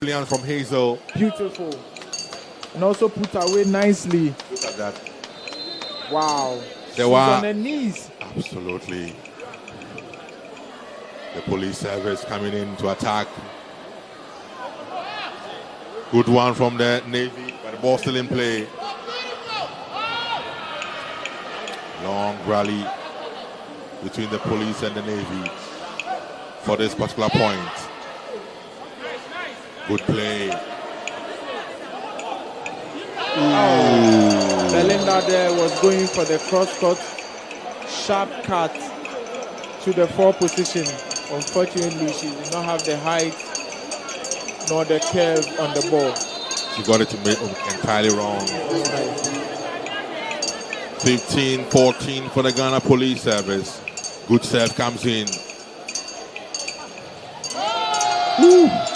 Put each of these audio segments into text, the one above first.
Brilliant from Hazel. Beautiful. And also put away nicely. Look at that. Wow. They She's were on her knees. absolutely. The police service coming in to attack. Good one from the Navy, but the ball still in play. Long rally between the police and the Navy for this particular point. Good play. Oh, Belinda there was going for the cross-cut, sharp cut to the 4 position. Unfortunately, she did not have the height nor the curve on the ball. She got it to make entirely wrong. 15-14 for the Ghana Police Service. Good serve comes in.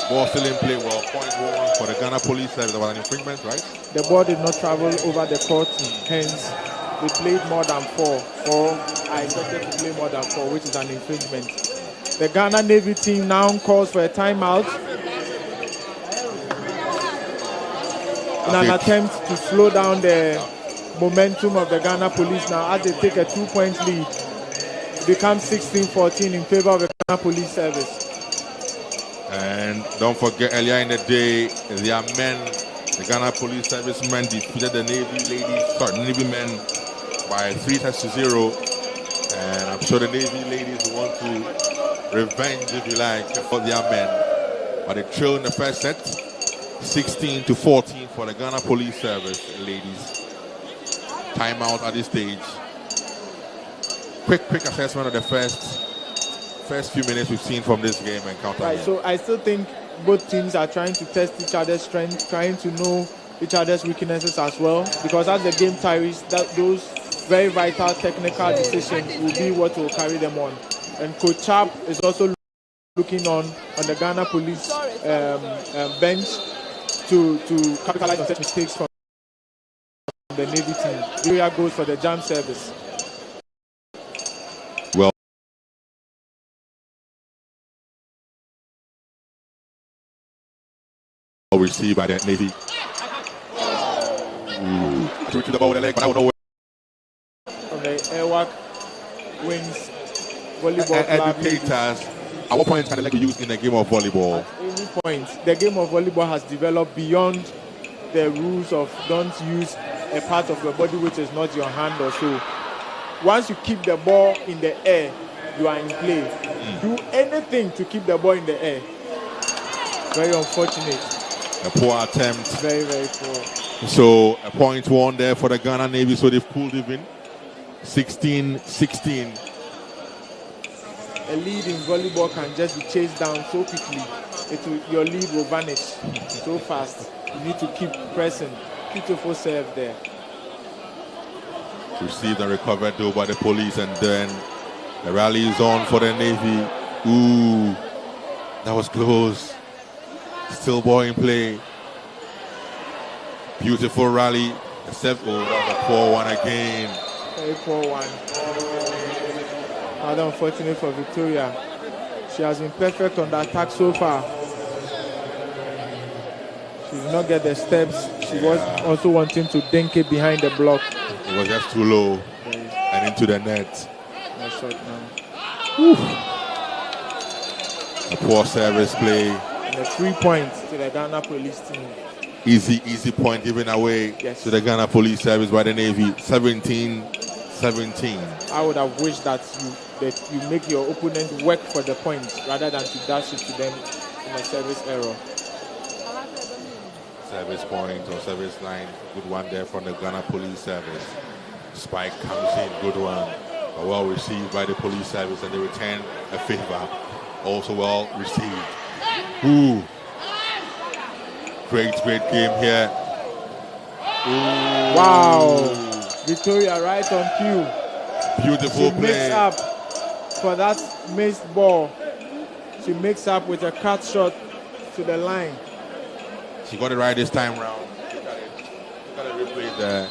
Ball still in play. Well, point 1 for the Ghana Police Service. There was an infringement, right? The ball did not travel over the court, hence they played more than 4, or I expected to play more than 4, which is an infringement. The Ghana Navy team now calls for a timeout in an attempt to slow down the momentum of the Ghana Police now as they take a 2-point lead. It becomes 16-14 in favor of the Ghana Police Service. And don't forget, earlier in the day, their men, the Ghana Police Service men, defeated the Navy men by 3-0. And I'm sure the Navy ladies want to revenge, if you like, for their men. But they trailed in the first set, 16-14 for the Ghana Police Service ladies. Timeout at this stage. Quick assessment of the first few minutes we've seen from this game and counter. Right, so I still think both teams are trying to test each other's strength, trying to know each other's weaknesses as well. Because as the game tires, those very vital technical decisions will be what will carry them on. And Coach Sharp is also looking on the Ghana Police bench to capitalize on such mistakes from the Navy team. Julia goes for the jump service. Received by the Navy. Through to the ball with the leg, but I don't know from the Airwork Wings Volleyball Club. Educators, at what point can the leg be used in the game of volleyball? At any point. The game of volleyball has developed beyond the rules of don't use a part of your body which is not your hand or so. Once you keep the ball in the air, you are in play. Do anything to keep the ball in the air. Very unfortunate. A poor attempt. Very, very poor. So a point 1 there for the Ghana Navy, so they've pulled even 16-16. A lead in volleyball can just be chased down so quickly. Your lead will vanish so fast. You need to keep pressing. Beautiful serve there. Received and recovered though by the police, and then the rally is on for the Navy. Ooh, that was close. Still ball in play. Beautiful rally. Except, that was a poor one again. Very poor one. Rather unfortunate for Victoria. She has been perfect on the attack so far. She did not get the steps. She was also wanting to dink it behind the block. It was just too low and into the net. No shot now. A poor service play. And a 3 points to the Ghana Police team. Easy point given away to the Ghana Police Service by the Navy. 17-17. I would have wished that you make your opponent work for the points rather than to dash it to them in a service error. Service point or service line. Good one there from the Ghana Police Service. Spike comes in. Good one. Well received by the police service, and they return a favor. Also well received. Ooh. Great game here. Ooh. Wow. Victoria right on cue. Beautiful play. She makes up for that missed ball. She makes up with a cut shot to the line. She got it right this time round. Look at the replay there.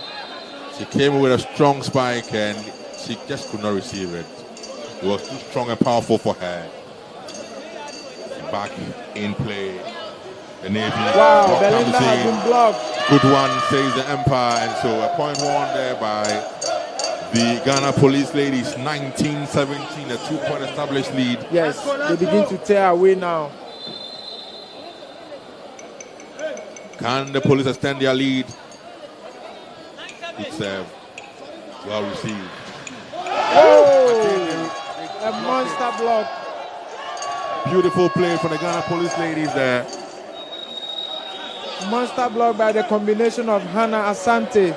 She came with a strong spike and she just could not receive it. It was too strong and powerful for her. Back in play. The Navy. Wow, Belinda has been blocked. Good one, says the Empire. And so a point won there by the Ghana Police ladies. 19-17, a 2-point established lead. Yes, they begin to tear away now. Can the police extend their lead? Good serve. Well received. Oh, a monster block. Beautiful play from the Ghana Police ladies there. Monster block by the combination of Hannah Asante.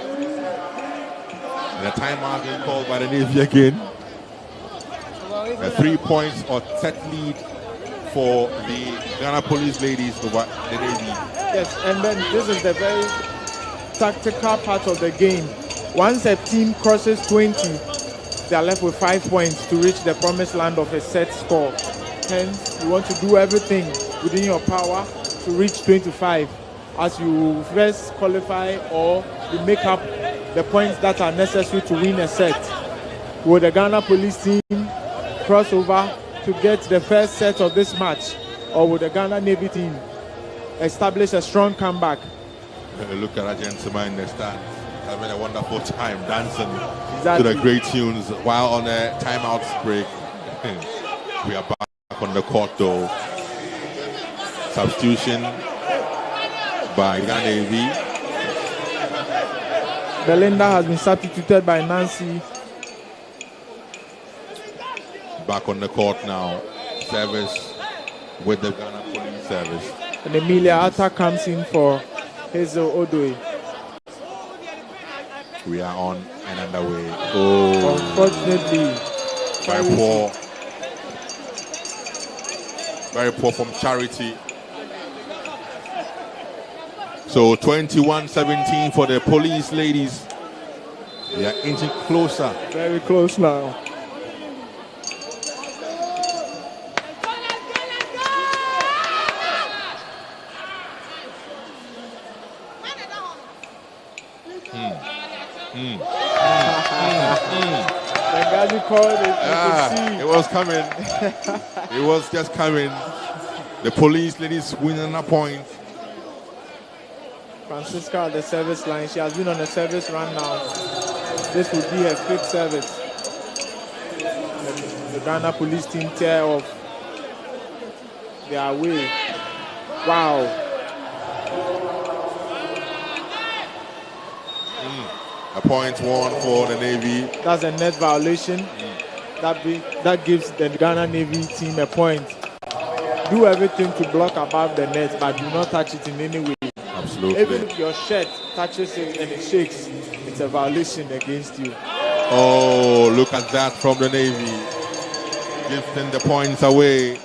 And a timeout being called by the Navy again. A 3 points or set lead for the Ghana Police ladies over the Navy. Yes, and then this is the very tactical part of the game. Once a team crosses 20, they are left with 5 points to reach the promised land of a set score. Hence, you want to do everything within your power to reach 25 as you first qualify or you make up the points that are necessary to win a set. Will the Ghana Police team cross over to get the first set of this match, or will the Ghana Navy team establish a strong comeback? Look at that gentleman in the stands, having a wonderful time dancing Exactly. to the great tunes while on a timeout break. We are back on the court though. Substitution by Ghana Navy. Belinda has been substituted by Nancy. Back on the court now. Service with the Ghana Police service. And Emilia Atta comes in for Hazel Odoi. We are on and underway. Oh, Unfortunately, very poor. Very poor from Charity. So 21-17 for the police ladies. They are inching closer. very close now. Benghazi called it. It was coming. It was just coming. The police ladies winning a point. Francisca at the service line. She has been on a service run now. This will be her fifth service. The Ghana Police team tear off their way. Wow. A point won for the Navy. That's a net violation. That gives the Ghana Navy team a point. Do everything to block above the net, but do not touch it in any way. Absolutely. Even if your shirt touches it and it shakes, it's a violation against you. Oh, look at that from the Navy. Gifting the points away.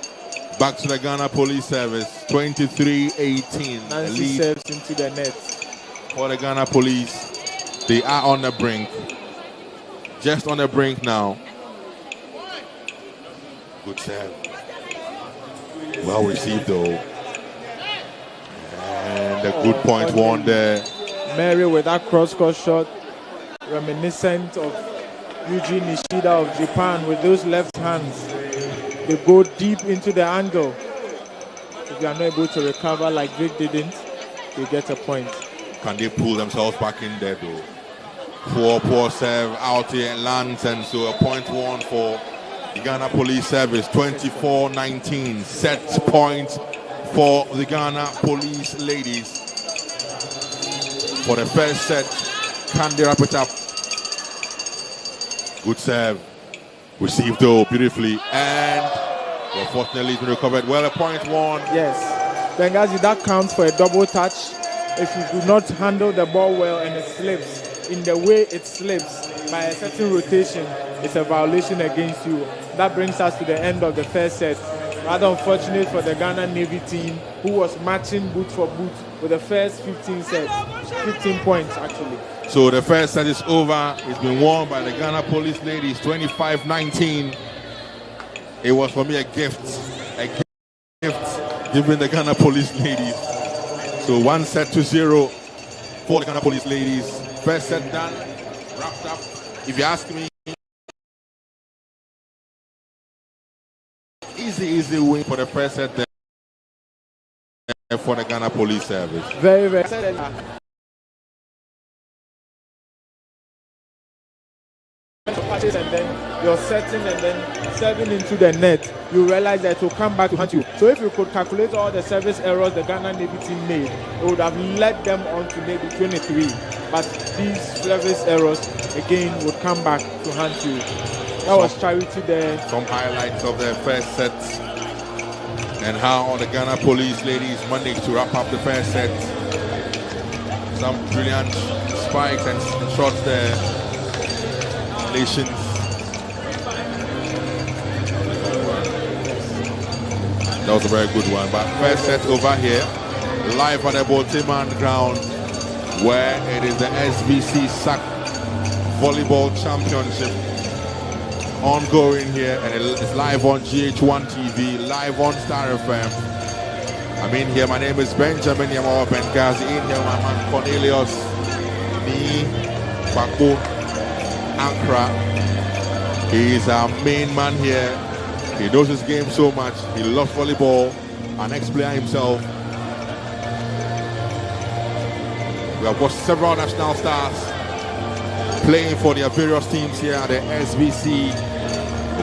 Back to the Ghana Police Service. 23-18. Nancy serves into the net. For the Ghana Police. They are on the brink. Just on the brink now. Good serve. Well received though. And a good point won there. Mary with that cross-court shot, reminiscent of Yuji Nishida of Japan with those left hands. They go deep into the angle. If you are not able to recover like Vic didn't, they get a point. Can they pull themselves back in there though? Poor serve out here and lands, and so a point won for the Ghana Police Service. 24-19. Set point for the Ghana Police ladies. For the first set, can they wrap it up? Good serve. Received though beautifully, and unfortunately it's been recovered. Well, a point won. Yes. Benghazi, that counts for a double touch. If you do not handle the ball well and it slips, in the way it slips by a certain rotation, it's a violation against you. That brings us to the end of the first set. Rather unfortunate for the Ghana Navy team, who was matching boot for boot with the first 15 points actually. So the first set is over. It's been won by the Ghana Police ladies, 25-19. It was for me a gift given the Ghana Police ladies. So 1-0 for the Ghana Police ladies. First set done, wrapped up. If you ask me, easy win for the first set for the Ghana Police Service. Very, very. And then you're setting and then serving into the net, you realize that it will come back to hunt you. So if you could calculate all the service errors the Ghana Navy team made, it would have led them on to maybe 23. But these service errors again would come back to hunt you. That was Charity there. Some highlights of their first set and how the Ghana Police ladies managed to wrap up the first set. Some brilliant spikes and shots there. Nations. That was a very good one. But first set over here, live at the Baltimore ground, where it is the SAC Volleyball Championship ongoing here, and it's live on GHOne TV, live on Star FM. I'm in here. My name is Benjamin Yamawa Bengazi. In here, my man Cornelius Ni Bako Ankra. He's our main man here. He knows his game so much. He loves volleyball. An ex-player himself. We have watched several national stars playing for their various teams here at the SBC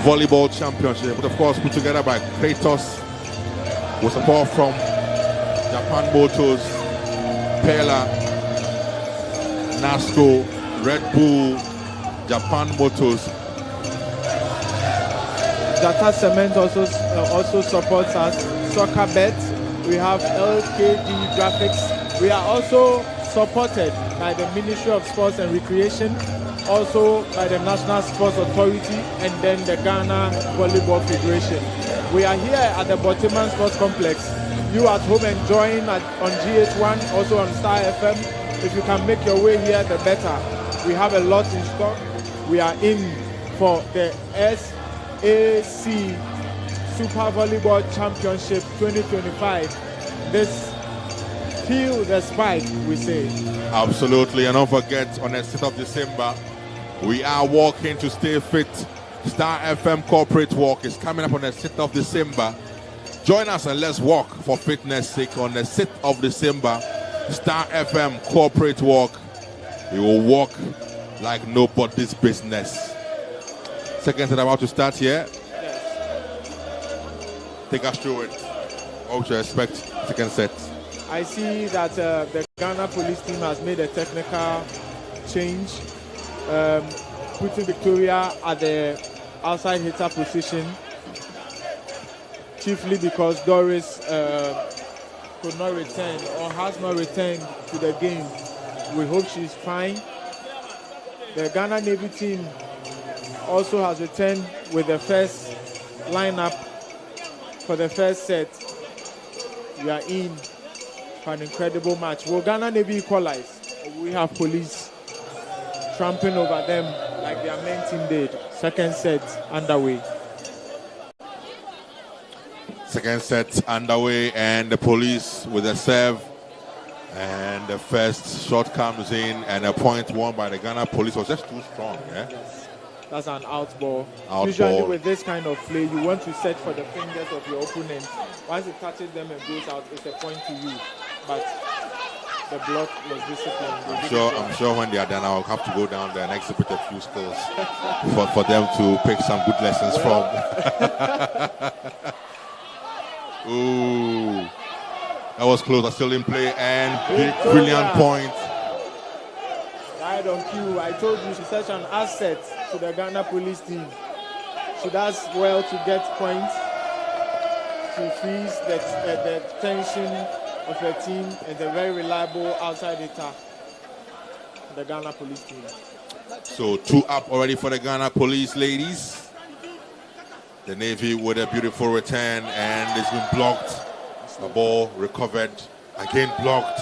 Volleyball Championship. But of course, put together by Kratos, with support from Japan Motors, Pella, NASCO, Red Bull, Japan Motors. Jata Cement also supports us. Soccer Bet. We have LKD Graphics. We are also supported by the Ministry of Sports and Recreation, also by the National Sports Authority, and then the Ghana Volleyball Federation. We are here at the Baltimore Sports Complex. You at home enjoying on GH1, also on Star FM. If you can make your way here, the better. We have a lot in stock. We are in for the SAC Super Volleyball Championship 2025. This feel the spike, we say. Absolutely, and don't forget, on the 6th of December, we are walking to stay fit. Star FM Corporate Walk is coming up on the 6th of December. Join us and let's walk for fitness sake on the 6th of December. Star FM Corporate Walk. We will walk like nobody's business. Second set about to start here. Yes. Take us through it. What would you expect? Second set. I see that the Ghana police team has made a technical change, putting Victoria at the outside hitter position, chiefly because Doris could not return or has not returned to the game. We hope she's fine. The Ghana Navy team also has returned with the first lineup for the first set. We are in for an incredible match. Will Ghana Navy equalize? We have police tramping over them like their main team did. Second set underway. Second set underway, and the police with a serve. And the first shot comes in, and a point won by the Ghana police was just too strong. Yeah? Yes. That's an out ball. Out Usually ball. with this kind of play, you want to search for the fingers of your opponent. Once it touches them and goes out, it's a point to you. But the block was disciplined. I'm sure when they are done, I'll have to go down there and exhibit a few skills for them to pick some good lessons from. Ooh, that was close. I still in play, and brilliant point. Right on cue. I told you she's such an asset to the Ghana police team. She does well to get points. She frees the tension of her team, and a very reliable outside hitter. The Ghana police team. So 2 up already for the Ghana police ladies. The Navy with a beautiful return, and it's been blocked. The ball recovered, again blocked.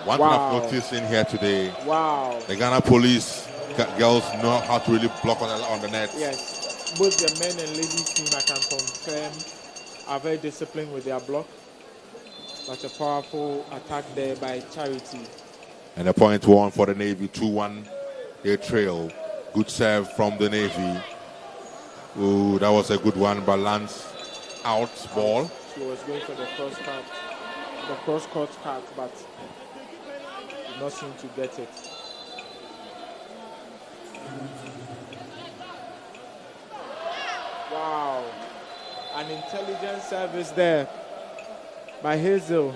One thing I've noticed in here today, the Ghana police girls know how to really block on the net. Yes, both the men and ladies team, I can confirm, are very disciplined with their block. But a powerful attack there by Charity. And a point won for the Navy, 2-1. They trail. Good serve from the Navy. Ooh, that was a good one, but Lance out ball. She was going for the cross-court cut, but did not seem to get it. Wow. An intelligent service there by Hazel.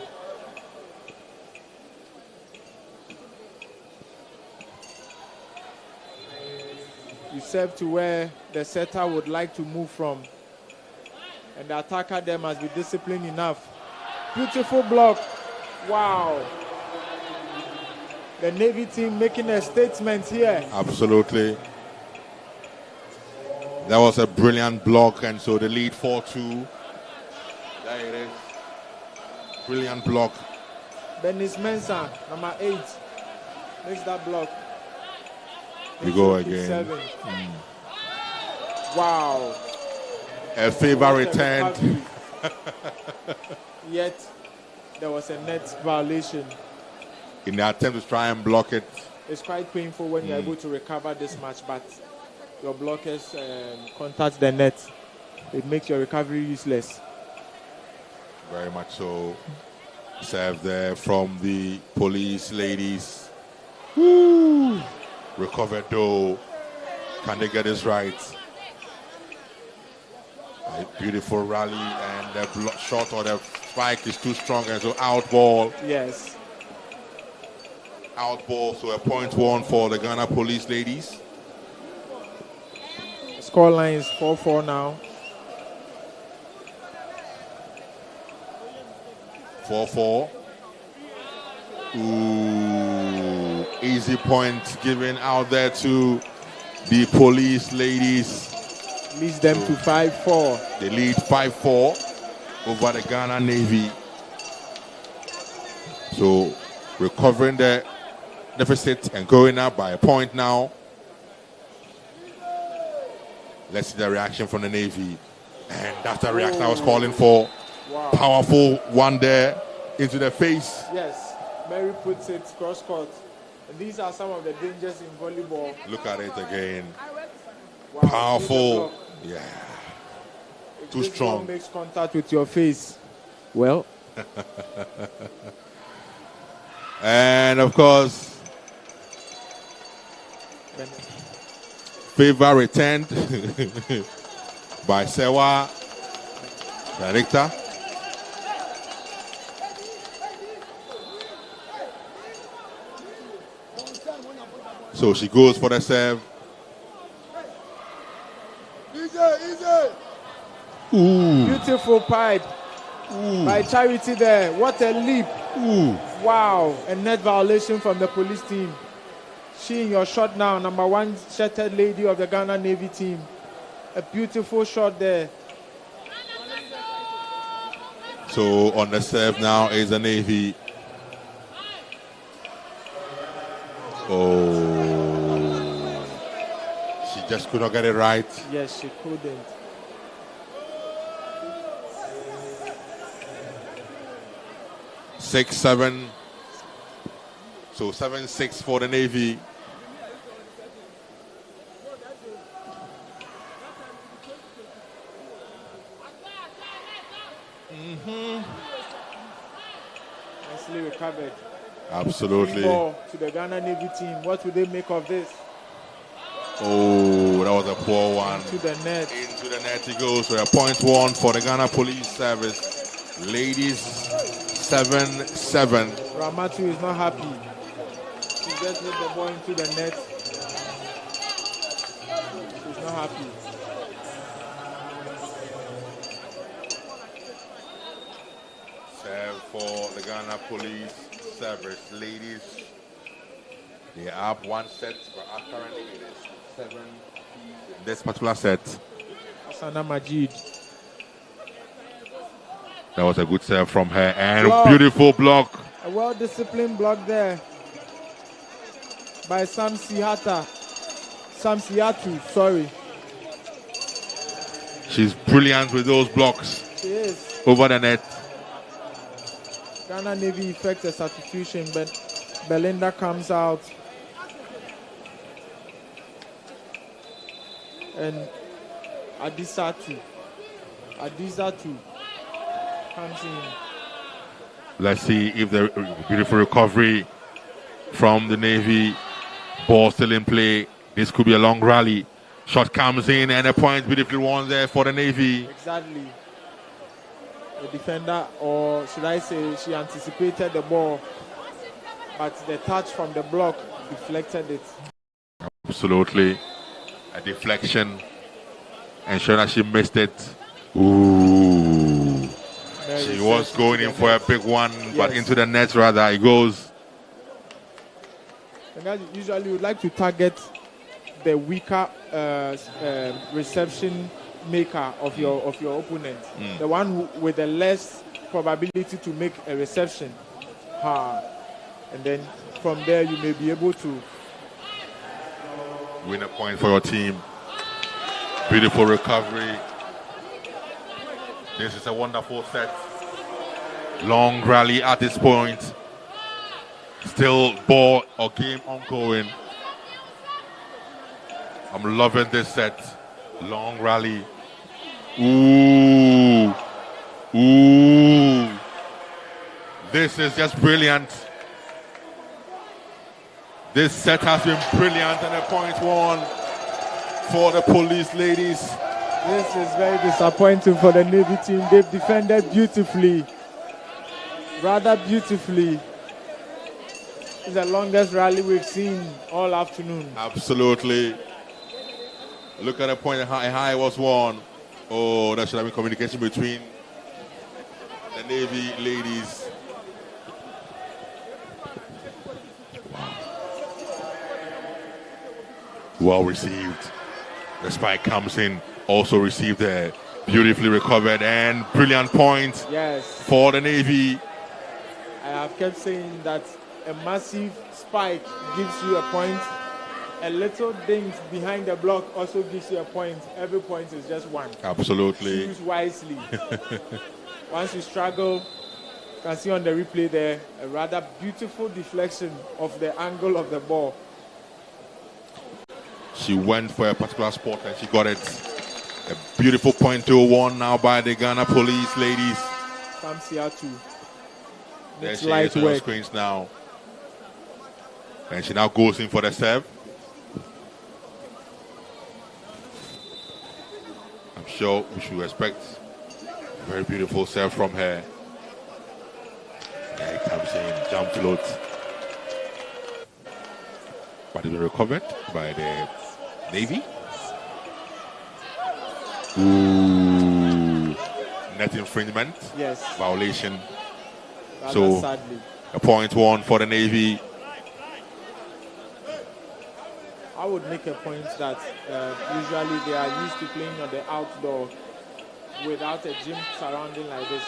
You serve to where the setter would like to move from. And the attacker there must be disciplined enough. Beautiful block. Wow. The Navy team making a statement here. Absolutely. That was a brilliant block, and so the lead 4-2. There it is. Brilliant block. Benis Mensah, number 8, makes that block. We go again. Wow. A favor returned. Yet there was a net violation. In the attempt to try and block it. It's quite painful when you're able to recover this much, but your blockers contact the net. It makes your recovery useless. Very much so. Serve there from the police ladies. Woo! Recovered though. Can they get this right? A beautiful rally, and the shot or the spike is too strong, and so out ball. Yes. Out ball, so a point one for the Ghana police ladies. The score line is 4-4 now. 4-4. Ooh, easy point given out there to the police ladies. Leads them to 5-4. They lead 5-4 over the Ghana Navy. So recovering the deficit and going up by a point now. Let's see the reaction from the Navy. And that's the reaction I was calling for. Wow. Powerful one there into the face. Yes, Mary puts it cross-court. And these are some of the dangers in volleyball. Look at it again. Wow. Powerful. Yeah. If Too this strong. ball makes contact with your face, well. And of course, favor returned by Sewa, director. So she goes for the serve. Ooh. Beautiful pipe by Charity there. What a leap. Ooh. Wow. A net violation from the police team. She in your shot now, number 1 shattered lady of the Ghana Navy team. A beautiful shot there. So on the serve now is the Navy. Oh. She just could not get it right. Yes, she couldn't. Six, 7. So 7-6 for the Navy. Nicely recovered. Absolutely. Ball to the Ghana Navy team. What would they make of this? Oh, that was a poor one. To the net. Into the net it goes. So a point one for the Ghana Police Service. Ladies, 7-7. Ramatu is not happy. She just hit the ball into the net. She's not happy. Serve for the Ghana Police Service. Ladies, they are up 1 set, but currently it is 7 in this particular set. Sana Majid. That was a good serve from her, and Block. beautiful block. A well-disciplined block there by Sam Siatu, sorry. She's brilliant with those blocks She is. over the net. Ghana Navy effects a substitution, but Belinda comes out. And Adisatu Adiza too comes in. Let's see if the beautiful recovery from the Navy. Ball still in play. This could be a long rally. Shot comes in and a point beautifully won there for the Navy. Exactly. The defender, or should I say, she anticipated the ball, but the touch from the block deflected it. Absolutely. A deflection. Ensuring that she missed it. Ooh. She was going in for a big one, but into the net rather. It goes. And guys, usually you would like to target the weaker reception maker of your opponent, the one with the less probability to make a reception. And then from there you may be able to win a point for your team. Beautiful recovery. This is a wonderful set. Long rally at this point. Still ball or game ongoing. I'm loving this set. Long rally. Ooh. Ooh. This is just brilliant. This set has been brilliant and a point won for the police ladies. This is very disappointing for the Navy team. They've defended beautifully. Rather beautifully. It's the longest rally we've seen all afternoon. Absolutely. Look at the point and how high was won. Oh, there should have been communication between the Navy ladies. Wow. Well received. The spike comes in. Also received a beautifully recovered and brilliant point for the Navy. I have kept saying that a massive spike gives you a point. A little ding behind the block also gives you a point. Every point is just one. Absolutely. Choose wisely. Once you struggle, you can see on the replay there a rather beautiful deflection of the angle of the ball. She went for a particular spot and she got it. A beautiful point to one now by the Ghana police ladies. Comes here too. There she is on the screens now. And she now goes in for the serve. I'm sure we should expect a very beautiful serve from her. There it comes in, jump float. But it's been recovered by the Navy. Ooh. Net infringement. Yes. Violation. So sadly. A point won for the Navy. I would make a point that usually they are used to playing on the outdoor without a gym surrounding like this.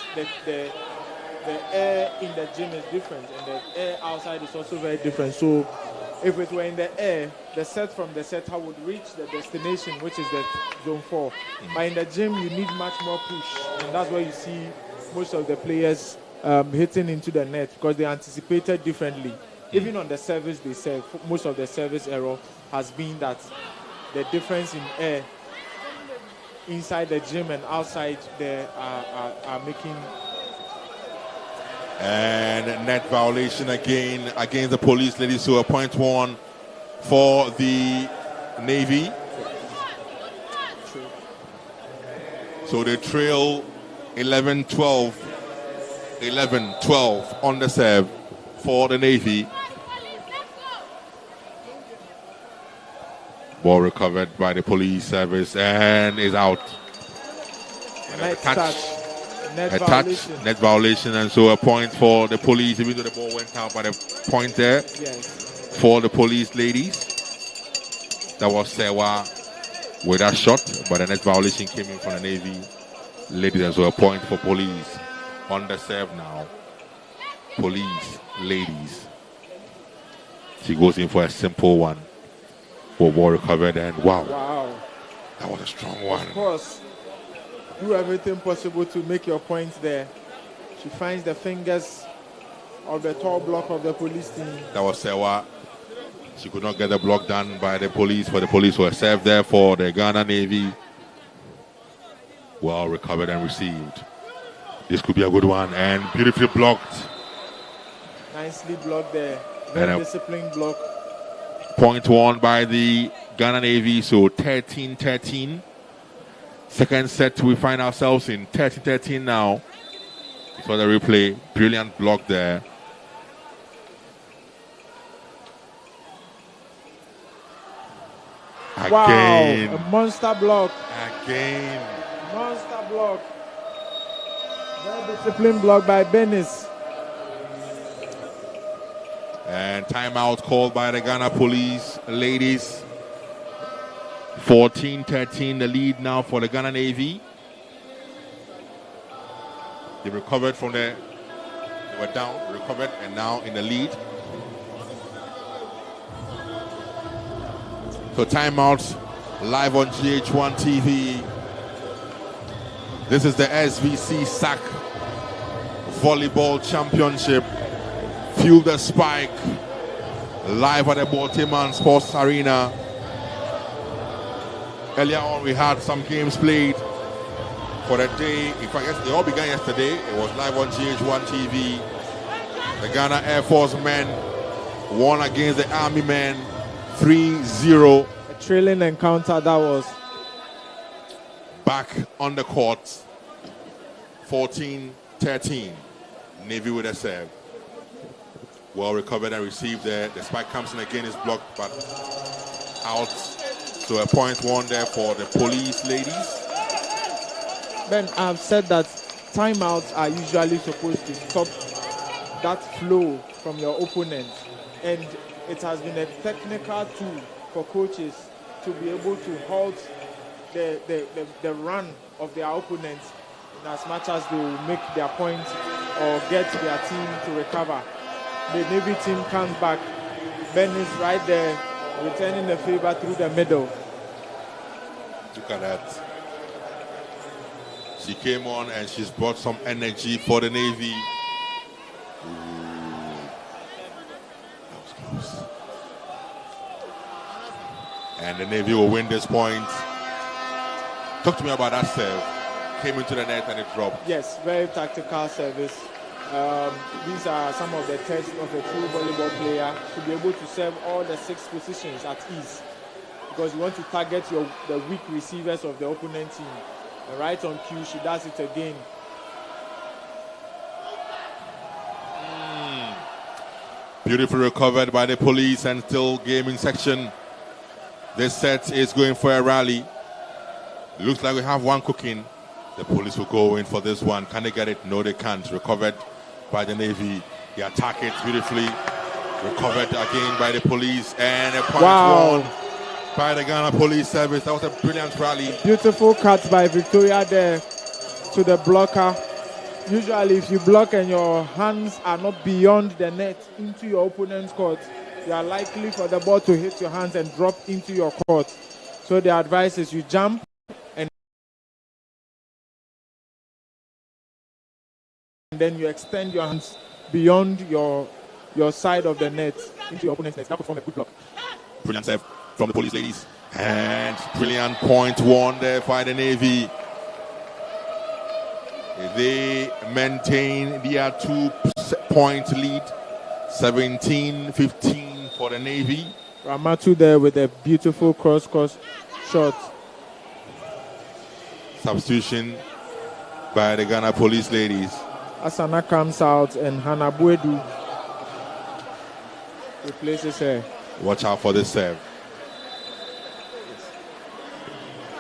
The air in the gym is different and the air outside is also very different. So if it were in the air, the set from the setter would reach the destination, which is the zone 4. But in the gym, you need much more push. And that's why you see most of the players hitting into the net because they anticipated differently. Even on the service they serve, most of the service error has been that the difference in air inside the gym and outside there are making. And net violation again against the police ladies. So a point won for the Navy. So they trail 11-12. 11-12 on the serve for the Navy. Ball recovered by the police service and is out. Net violation, and so a point for the police, even though the ball went out, but a point there for the police ladies. That was Sewa with that shot, but the net violation came in from the Navy ladies, and so a point for police on the serve now. Police ladies. She goes in for a simple one. Ball recovered, and wow, that was a strong one. Of course. Do everything possible to make your points there. She finds the fingers of the tall block of the police team. That was Sewa. She could not get the block done by the police, for the police were served there for the Ghana Navy. Well recovered and received. This could be a good one, and beautifully blocked. Nicely blocked there. Very disciplined block. Point won by the Ghana Navy, so 13-13. Second set, we find ourselves in 13-13 now. For the replay, brilliant block there. Again. Wow, a monster block. Again. Monster block. Very disciplined block by Benis. And timeout called by the Ghana police ladies. 14-13, the lead now for the Ghana Navy. They recovered from there. They were down, recovered, and now in the lead. So timeouts live on GHOne TV. This is the SAC Volleyball Championship. Fuel the Spike. Live at the Baltimore Sports Arena. Earlier on, we had some games played for the day. In fact, they all began yesterday. It was live on GHOne TV. The Ghana Air Force men won against the Army men 3-0. A thrilling encounter that was. Back on the court, 14-13. Navy with a serve. Well recovered and received there. The spike comes in again, is blocked, but out. So a point won there for the police ladies. Ben, I've said that timeouts are usually supposed to stop that flow from your opponent. And it has been a technical tool for coaches to be able to halt the run of their opponents in as much as they will make their point or get their team to recover. The Navy team comes back. Ben is right there, returning the favor through the middle. Look at that. She came on and she's brought some energy for the Navy. That was close. And the Navy will win this point. Talk to me about that serve. Came into the net and it dropped. Yes, very tactical service. These are some of the tests of a true volleyball player, to be able to serve all the 6 positions at ease, because you want to target the weak receivers of the opponent team. And right on cue, she does it again. Beautifully recovered by the police and still gaming section. This set is going for a rally. Looks like we have one cooking. The police will go in for this one. Can they get it? No, they can't. Recovered by the Navy. They attack it beautifully. Recovered again by the police. And a point won by the Ghana Police Service. That was a brilliant rally. Beautiful cut by Victoria there to the blocker. Usually if you block and your hands are not beyond the net into your opponent's court, you are likely for the ball to hit your hands and drop into your court. So the advice is you jump and then you extend your hands beyond your side of the net into your opponent's net. That would form a good block. Brilliant save from the police ladies. And brilliant point won there by the Navy. They maintain their 2-point lead. 17-15 for the Navy. Ramatu there with a beautiful cross-court shot. Substitution by the Ghana Police ladies. Asana comes out and Hannah Buedu replaces her. Watch out for this serve.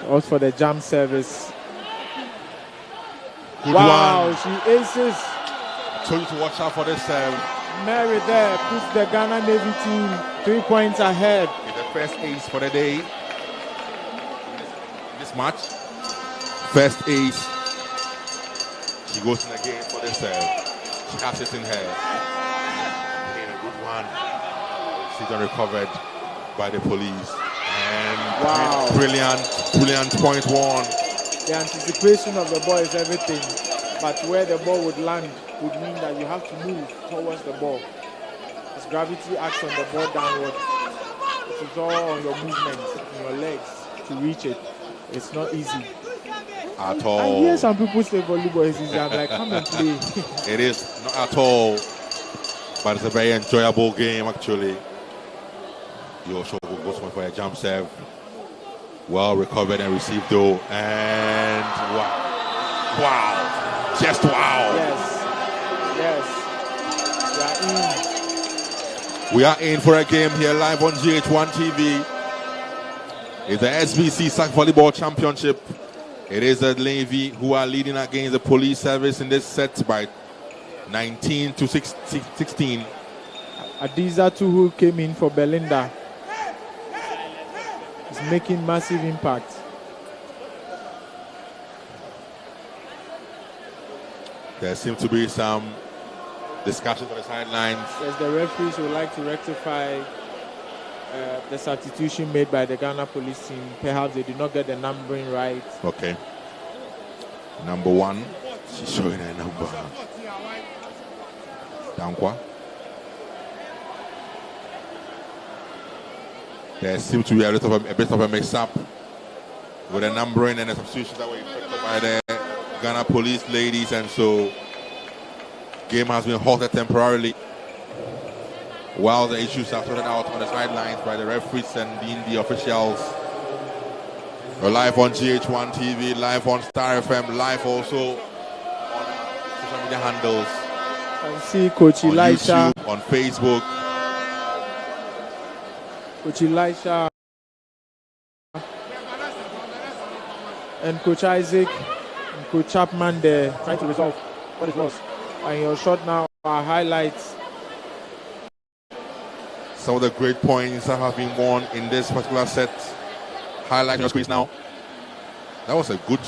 Also for the jump service. Good wow, one. she aces. Told you to watch out for this serve. Mary there puts the Ghana Navy team 3 points ahead. It's the first ace for the day. This match. First ace. She goes in again for this serve. She has it in her. Again, a good one. She's done recovered by the police. And wow, brilliant point won. The anticipation of the ball is everything, but where the ball would land would mean that you have to move towards the ball. As gravity acts on the ball downward, it is all on your movement, in your legs to reach it. It's not easy. At I all. hear some people say volleyball is easy. I'm like, come and play. It is not at all, but it's a very enjoyable game actually. You also goes for a jump serve. Well recovered and received though, and wow, just wow. Yes. We are in for a game here live on GHOne TV. It's the SBC SAC Volleyball Championship. It is the Navy who are leading against the police service in this set by 19 to 16. Adiza too, who came in for Belinda, is making massive impact. There seems to be some discussions on the sidelines. Yes, the referees would like to rectify the substitution made by the Ghana police team. Perhaps they did not get the numbering right. Okay. Number 1. She's showing her number. Dankwa. There seems to be a bit of a mix-up with the numbering and the substitutions that were effected by the Ghana police ladies, and so game has been halted temporarily while the issues are sorted out on the sidelines by the referees and the officials. We're live on GHOne TV, live on Star FM, live also on social media handles. And see Coach on Elisha, YouTube, on Facebook. Coach Elisha and Coach Isaac and Coach Chapman there trying to resolve what is lost. And your shot now are highlights. Some of the great points that have been won in this particular set. Highlight your screens now. That was a good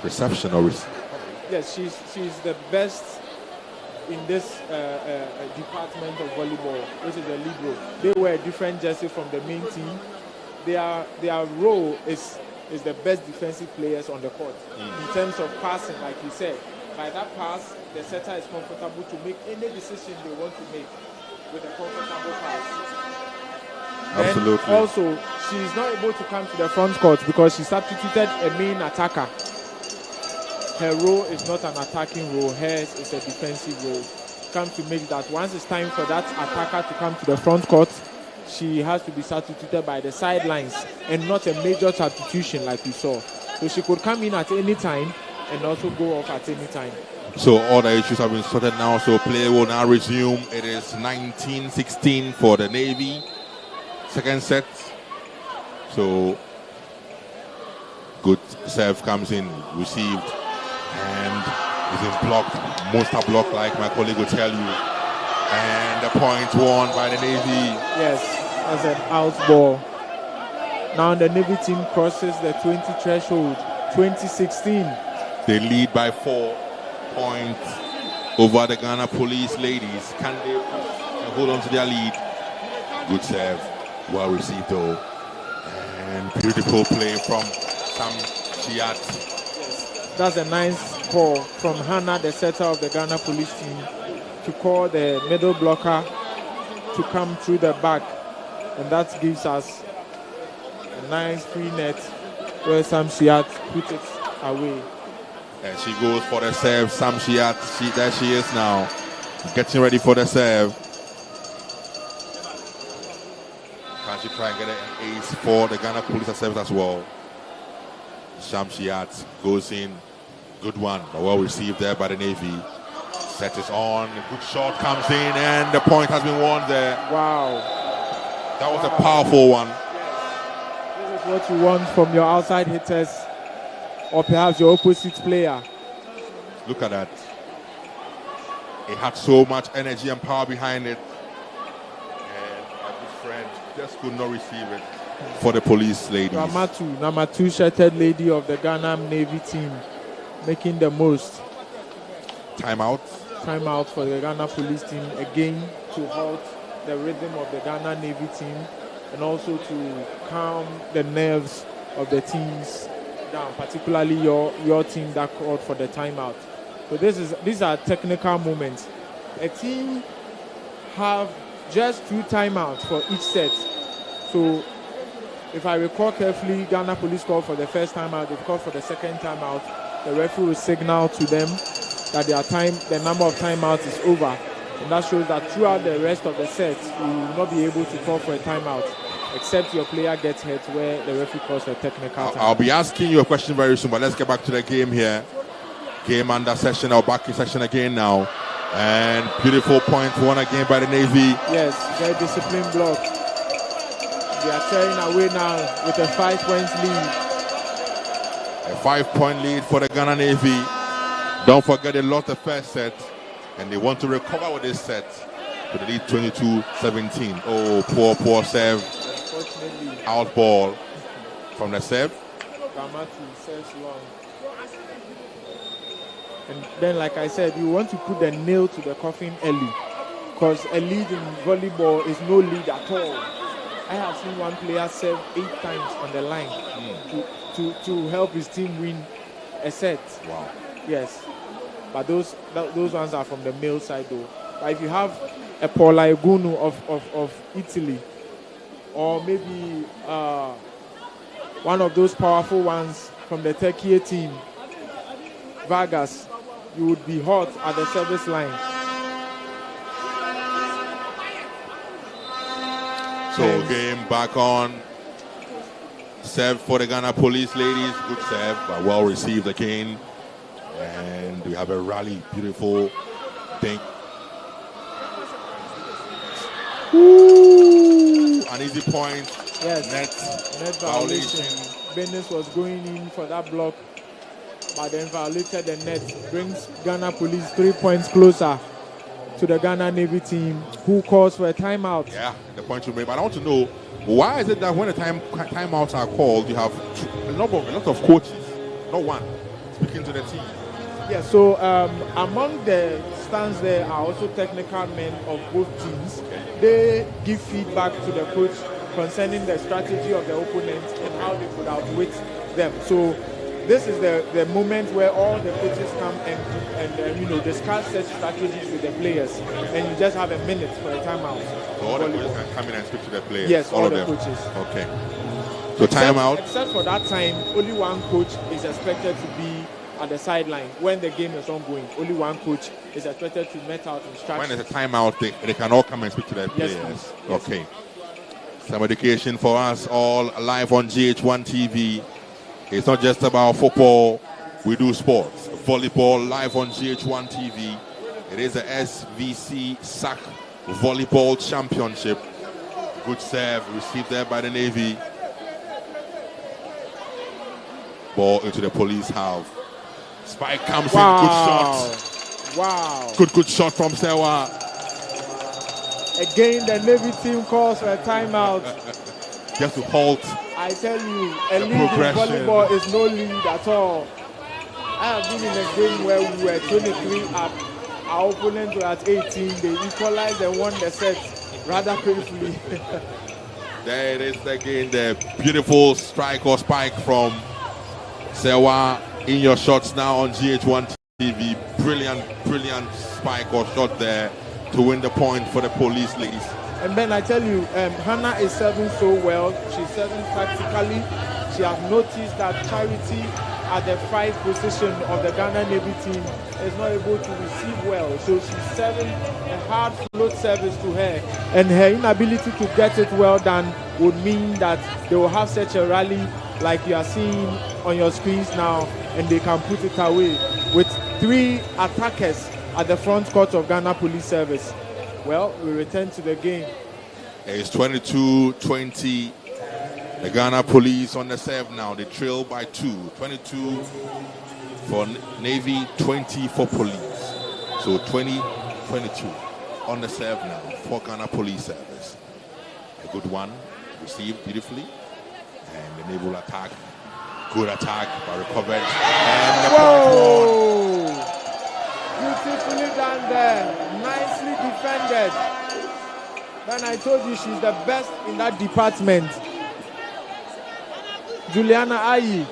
reception. Yes, she's the best in this department of volleyball, which is the libero. They wear a different jersey from the main team. Their role is the best defensive players on the court in terms of passing, like you said. By that pass, the setter is comfortable to make any decision they want to make with a comfortable pass. Absolutely. And also, she is not able to come to the front court because she substituted a main attacker. Her role is not an attacking role. Hers is a defensive role. Come to make that once it's time for that attacker to come to the front court, she has to be substituted by the sidelines and not a major substitution like we saw. So she could come in at any time and also go off at any time. So all the issues have been sorted now, so play will now resume. It is 19-16 for the Navy. Second set. So good serve comes in, received, and is in blocked. Most are blocked, like my colleague will tell you. And the point won by the Navy. Yes, as an out ball. Now the Navy team crosses the 20 threshold. 2016. They lead by 4 points over the Ghana police ladies. Can they hold on to their lead? Good serve. Well received though. And beautiful play from Sam Shiat. That's a nice call from Hannah, the setter of the Ghana police team, to call the middle blocker to come through the back. And that gives us a nice free net where Sam Shiat puts it away. And she goes for the serve. Sam Shiat, there she is now, getting ready for the serve. Can she try and get an ace for the Ghana police service as well? Sam Shiat goes in. Good one, but well received there by the Navy. Set is on. A good shot comes in, and the point has been won there. Wow. That was a powerful one. This is what you want from your outside hitters, or perhaps your opposite player. Look at that. It had so much energy and power behind it. And my good friend just could not receive it for the police ladies. Number two shirted lady of the Ghana Navy team, making the most. Timeout For the Ghana police team again to halt the rhythm of the Ghana Navy team and also to calm the nerves of the teams down, particularly your team that called for the timeout. So these are technical moments. A team have just 2 timeouts for each set. So if I recall carefully, Ghana Police called for the first time out. They called for the second time out. The referee will signal to them that the number of timeouts is over. And that shows that throughout the rest of the set, you will not be able to call for a timeout, except your player gets hurt where the referee calls for a technical timeout. I'll be asking you a question very soon, but let's get back to the game here. Game under session, or back in session again now. And beautiful point won again by the Navy. Yes, very disciplined block. They are tearing away now with a 5 points lead. A 5-point lead for the Ghana Navy. Don't forget they lost the first set, and they want to recover with this set to the lead 22-17. Oh, poor serve. Unfortunately, Out ball from the serve. Kamatu serves long. And then, like I said, you want to put the nail to the coffin early, because a lead in volleyball is no lead at all. I have seen one player serve 8 times on the line to help his team win a set. Wow. Yes, but those ones are from the male side though. But if you have a GHOne of Italy, or maybe one of those powerful ones from the Turkey team, Vargas, you would be hot at the service line. So game back on. Serve for the Ghana Police ladies. Good serve, but well received again. And we have a rally. Beautiful thing. Ooh, an easy point. Yes. Net violation. Business was going in for that block, but then violated the net. Brings Ghana Police 3 points closer to the Ghana Navy team, who calls for a timeout. Yeah, the point you made. But I want to know, why is it that when the timeouts are called, you have a lot of coaches, not one, speaking to the team? Yeah, so among the stands there are also technical men of both teams. They give feedback to the coach concerning the strategy of the opponent and how they could outwit them. So this is the moment where all the coaches come and discuss such strategies with the players, and you just have a minute for a timeout. So all the coaches can come in and speak to the players? Yes, all of the them. coaches. Okay. So timeout? Except for that time, only one coach is expected to be at the sideline when the game is ongoing. Only one coach is expected to met out instructions. When there's a timeout, they can all come and speak to their players. Yes, okay. Some education for us all live on GHOne TV. It's not just about football. We do sports. Volleyball live on GHOne TV. It is the SVC SAC Volleyball Championship. Good serve received there by the Navy. Ball into the police half. Spike comes in. Good shot. Wow. Good shot from Sewa. Again, the Navy team calls for a timeout. Just to halt. I tell you, a lead in volleyball is no lead at all. I have been in a game where we were 23 up. Our opponents were at 18. They equalized and won the set rather painfully. There it is again, the beautiful strike or spike from Sewa in your shots now on GHOne TV. Brilliant spike or shot there to win the point for the police ladies. And Ben, I tell you, Hannah is serving so well. She's serving practically. She has noticed that Charity at the 5 position of the Ghana Navy team is not able to receive well. So she's serving a hard float service to her. And her inability to get it well done would mean that they will have such a rally like you are seeing on your screens now, and they can put it away with 3 attackers at the front court of Ghana Police Service. Well, we return to the game. It's 22-20. The Ghana Police on the serve now. They trail by 2. 22 for Navy, 20 for Police. So 20-22 on the serve now for Ghana Police Service. A good one. Received beautifully. And the Navy will attack. Good attack, but recovered. And the whoa! Beautifully done there. Nicely defended. Then I told you she's the best in that department. Juliana Ayi,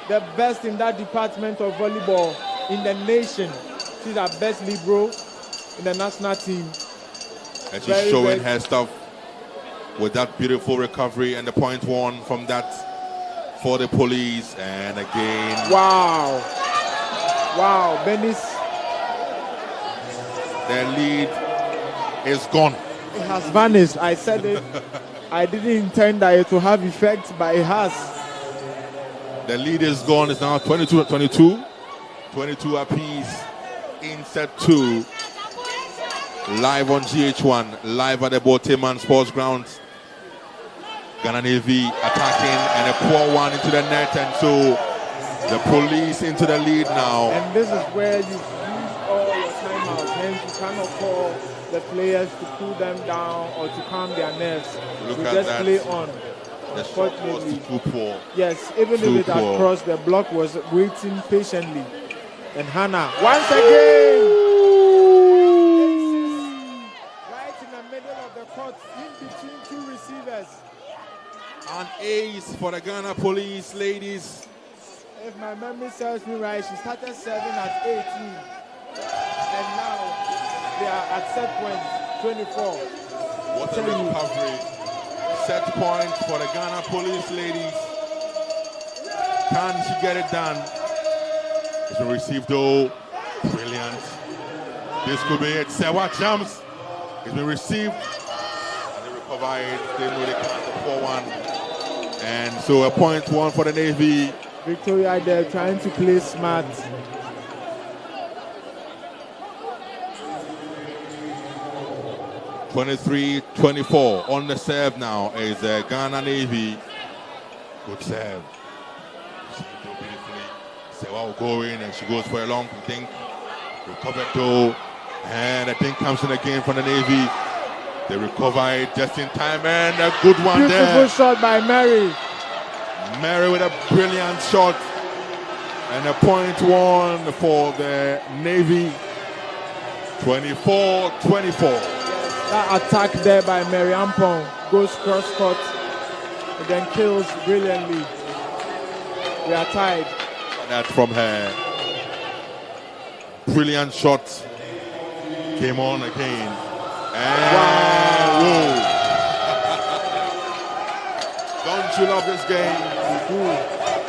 the best in that department of volleyball in the nation. She's our best libero in the national team. And she's showing her stuff with that beautiful recovery and the point won from that for the police. And again, wow, Benis. Their lead is gone. It has vanished. I said it. I didn't intend that it will have effect, but it has. The lead is gone. It's now 22-22. 22 apiece in set 2. Live on GHOne, live at the Boteman Sports Grounds. Ghana Navy attacking and a poor one into the net, and so the police into the lead now. And this is where you use all your timeouts. Hence, you cannot call the players to cool them down or to calm their nerves. Look you at just that. play on. The shot was too poor. Yes, even Too if it had poor. crossed, the block was waiting patiently. And Hannah, once again, right in the middle of the court, in between two receivers. An ace for the Ghana Police ladies. If my memory serves me right, she started serving at 18. And now they are at set point 24. What a recovery. Set point for the Ghana Police ladies. Can she get it done? It's been received though. Brilliant. This could be it. Sewa jumps. It's been received. And they recover it. They know they can't afford one. And so a point one for the Navy. Victoria there trying to play smart. (23-24) on the serve now is Ghana Navy. Good serve. She did beautifully. Sewa will go in and she goes for a long thing. Recovered though. And I think comes in again from the Navy. They recover it just in time, and a good one there. Beautiful shot by Mary. Mary with a brilliant shot. And a point one for the Navy. 24-24. That attack there by Mary Ampong goes cross-court and then kills brilliantly. We are tied. That from her. Brilliant shot. Came on again. And whoa. Don't you love this game?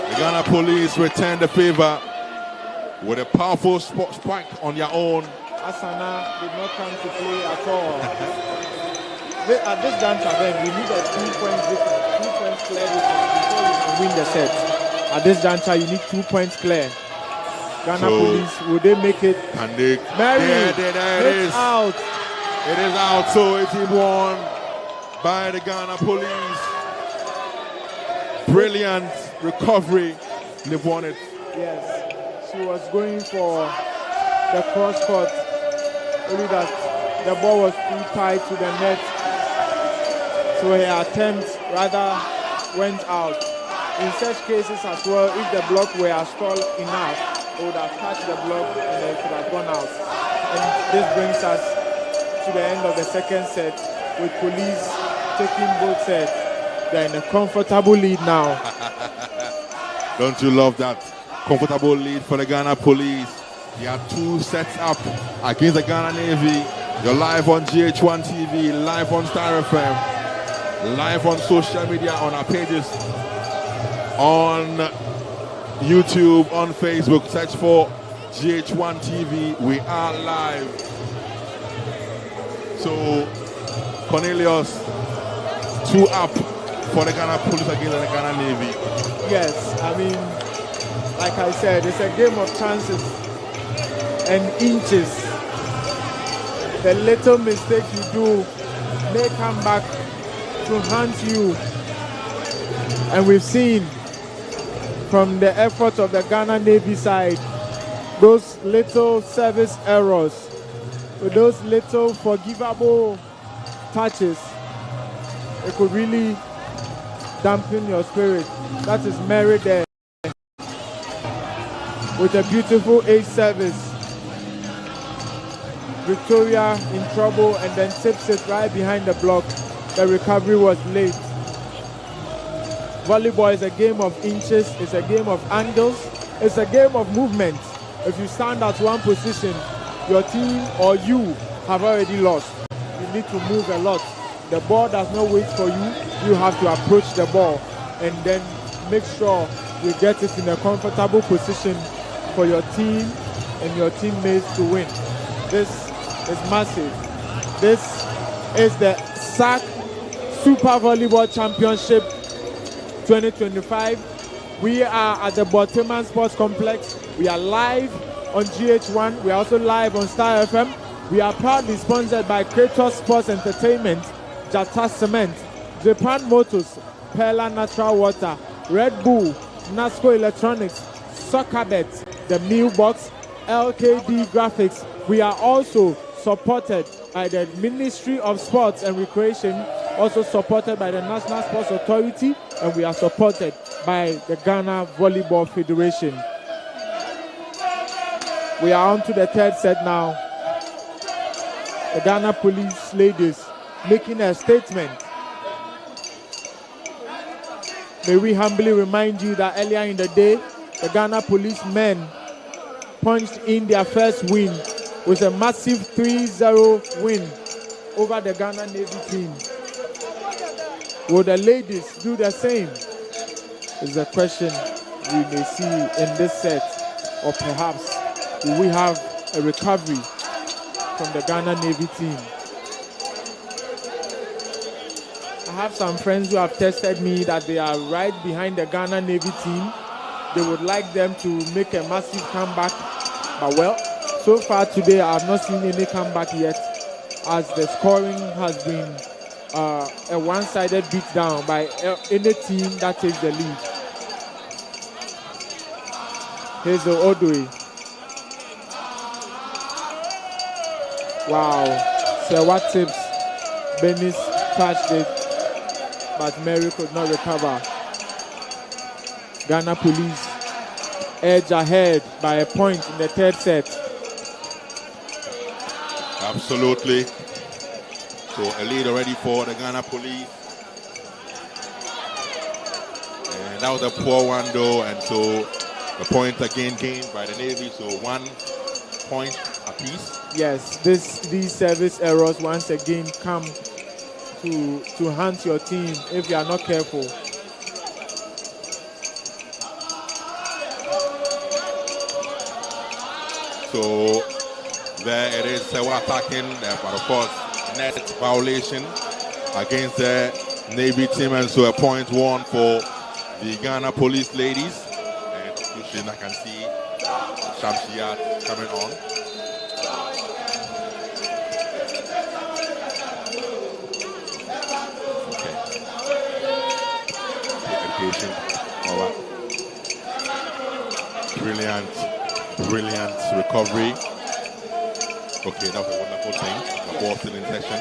The Ghana Police return the favor with a powerful spike on their own. Asana did not come to play at all. At this juncture, then we need a 2 points difference, 2 points clear difference before we can win the set. At this juncture, you need 2 points clear. Ghana Police, will they make it? Can they? Mary, there it is. Out. It is out, so it is won by the Ghana Police. Brilliant recovery. They've won it. Yes, she was going for the cross court. Only that the ball was too tight to the net. So her attempt rather went out. In such cases as well, if the block were stalled enough, it would have touched the block and it could have gone out. And this brings us to the end of the second set with police taking both sets. They're in a comfortable lead now. Don't you love that? Comfortable lead for the Ghana Police. They are 2 sets up against the Ghana Navy. You're live on GHOne TV, live on Star FM, live on social media, on our pages, on YouTube, on Facebook. Search for GHOne TV. We are live. So, Cornelius, 2 up for the Ghana Police against the Ghana Navy. Yes, I mean, like I said, it's a game of chances and inches. The little mistake you do may come back to haunt you. And we've seen from the efforts of the Ghana Navy side, those little service errors, with those little forgivable touches, it could really dampen your spirit. That is Mary there with a beautiful ace service. Victoria in trouble and then tips it right behind the block. The recovery was late. Volleyball is a game of inches, it's a game of angles, it's a game of movement. If you stand at one position, your team or you have already lost. You need to move a lot. The ball does not wait for you. You have to approach the ball and then make sure you get it in a comfortable position for your team and your teammates to win. This is massive. This is the SAC Super Volleyball Championship 2025. We are at the Boteman Sports Complex. We are live on GHOne. We are also live on Star FM. We are proudly sponsored by Kratos Sports Entertainment, Jata Cement, Japan Motors, Perla Natural Water, Red Bull, Nasco Electronics, Soccerbet, The Meal Box, LKD Graphics. We are also supported by the Ministry of Sports and Recreation, also supported by the National Sports Authority, and we are supported by the Ghana Volleyball Federation. We are on to the third set now. The Ghana Police ladies making a statement. May we humbly remind you that earlier in the day, the Ghana Police men punched in their first win with a massive 3-0 win over the Ghana Navy team. Will the ladies do the same? Is the question we may see in this set, or perhaps will we have a recovery from the Ghana Navy team? I have some friends who have texted me that they are right behind the Ghana Navy team. They would like them to make a massive comeback. But well, so far today I have not seen any comeback yet, as the scoring has been a one-sided beatdown by any team that takes the lead. Here's the Odoi. Wow. Sewa tips. Benis touched it, but Mary could not recover. Ghana Police edge ahead by a point in the third set. Absolutely. So a lead already for the Ghana Police. And that was a poor one though, and so the point again gained by the Navy, so 1 point apiece. Yes, these service errors once again come to haunt your team if you are not careful. So there it is, Sewa attacking, but of course, net violation against the Navy team, and so a point won for the Ghana Police ladies. And usually I can see Shamsiyat coming on. Okay. All right. Brilliant recovery. Okay, that was a wonderful thing. The ball still in session.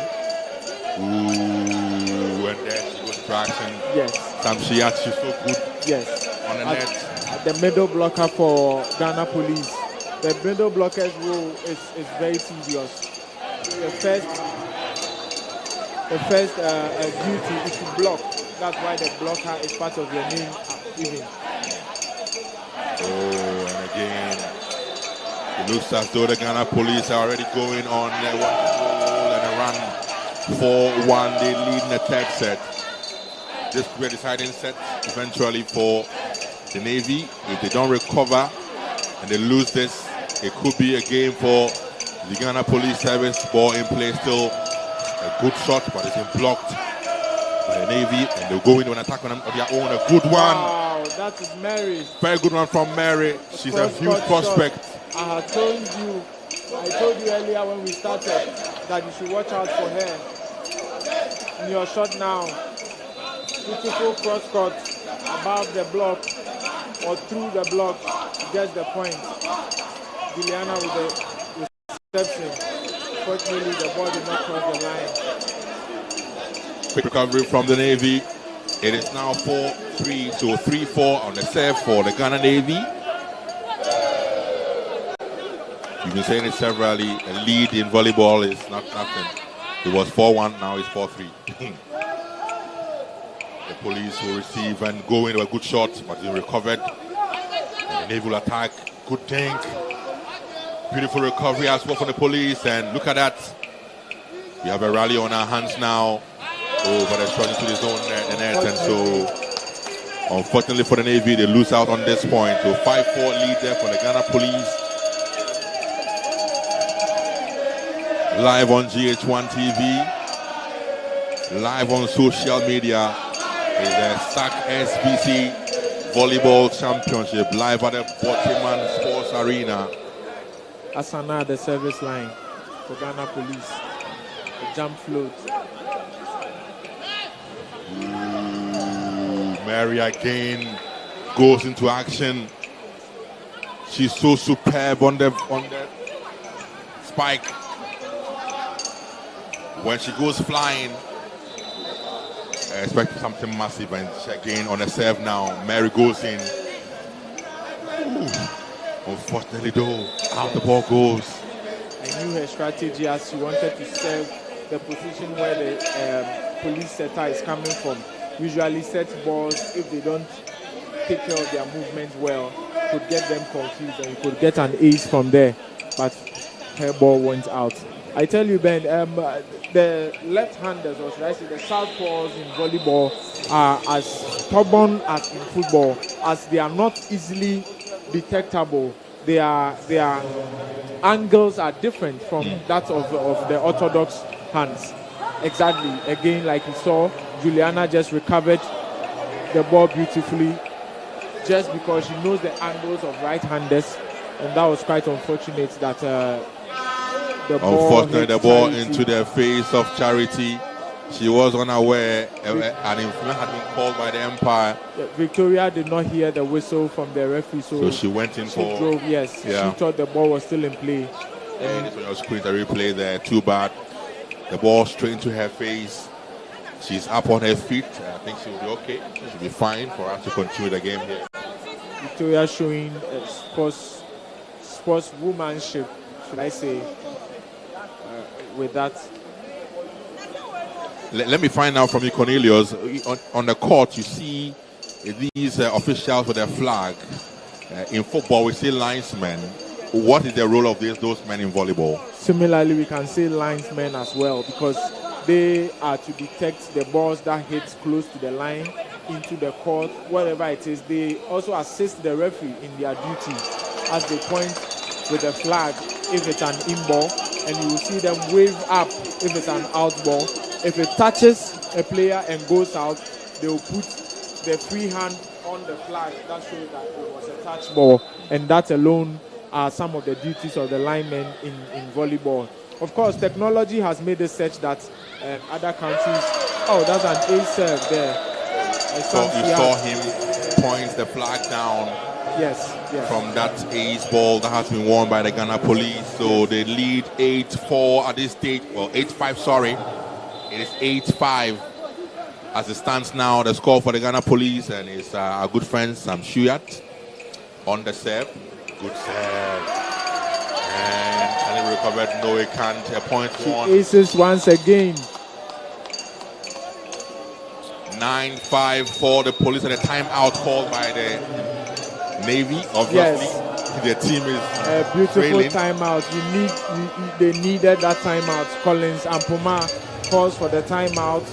Ooh, and there she goes to action. Yes. Shamsiyat, she's so good. Yes. On the net. The middle blocker for Ghana Police. The middle blocker's role is very tedious. The first duty is to block. That's why the blocker is part of your name even. Oh, and again, it looks as though the Ghana Police are already going on their goal and a run 4-1. They lead in the third set. This could be a deciding set eventually for the Navy. If they don't recover and they lose this, it could be a game for the Ghana Police service. Ball in play still. A good shot, but it's been blocked by the Navy, and they'll go into an attack on their own. A good one. Wow, that is Mary. Very good one from Mary. She's a huge prospect. I told you earlier when we started that you should watch out for her. In your shot now, beautiful cross court above the block or through the block, gets the point. Juliana with the reception. Fortunately, the ball did not cross the line. Quick recovery from the Navy. It is now 4-3, so 3-4 on the serve for the Ghana Navy. You've been saying it severally, a lead in volleyball is not nothing. It was 4-1, now it's 4-3. The police will receive and go into a good shot, but they recovered. And the Navy will attack, good thing. Beautiful recovery as well from the police, and look at that. We have a rally on our hands now. Oh, but they're shot into the zone net, and so unfortunately for the Navy, they lose out on this point. So 5-4 lead there for the Ghana Police. Live on GHOne TV, live on social media, is the SAC SBC Volleyball Championship, live at the Botiman Sports Arena. Asana, the service line for Ghana Police. The jump float. Mary again goes into action. She's so superb on the spike. When she goes flying, I expect something massive, and she again on the serve now. Mary goes in. Ooh. Unfortunately though, out the ball goes. I knew her strategy as she wanted to serve the position where the police setter is coming from. Usually set balls, if they don't take care of their movement well, could get them confused and you could get an ace from there. But her ball went out. I tell you, Ben, the left-handers, or should I say the southpaws in volleyball, are as stubborn as in football, as they are not easily detectable. Their angles are different from that of the orthodox hands. Exactly. Again, like you saw, Juliana just recovered the ball beautifully, just because she knows the angles of right-handers, and that was quite unfortunate that the ball into the face of Charity. She was unaware. An infringement had been called by the umpire. Victoria did not hear the whistle from the referee, so she went in for. Drove, yes, yeah. She thought the ball was still in play. And this was screen the replay there. Too bad. The ball straight into her face. She's up on her feet. I think she'll be okay. She'll be fine for us to continue the game here. Victoria showing sportswomanship, should I say, with that. Let me find out from you, Cornelius. On the court, you see these officials with their flag. In football, we see linesmen. What is the role of those men in volleyball? Similarly, we can say linesmen as well, because they are to detect the balls that hit close to the line, into the court, whatever it is. They also assist the referee in their duty as they point with the flag if it's an in ball, and you will see them wave up if it's an out ball. If it touches a player and goes out, they will put the free hand on the flag that shows that it was a touch ball, and that alone are some of the duties of the linemen in volleyball. Of course, technology has made it such that other countries. Oh, that's an ace serve there. So you saw him point the flag down. Yes. From that ace ball that has been won by the Ghana Police. So they lead 8-4 at this stage. Well, 8-5, sorry. It is 8-5 as it stands now. The score for the Ghana Police, and it's our good friend Sam Shuyat on the serve. Good serve. And Charlie recovered. No, he can't. A point one. Aces once again. 9-5 for the Police, and a timeout called by the Navy. Obviously, yes. The team is a beautiful trailing. Timeout. They needed that timeout. Collins and Puma calls for the timeout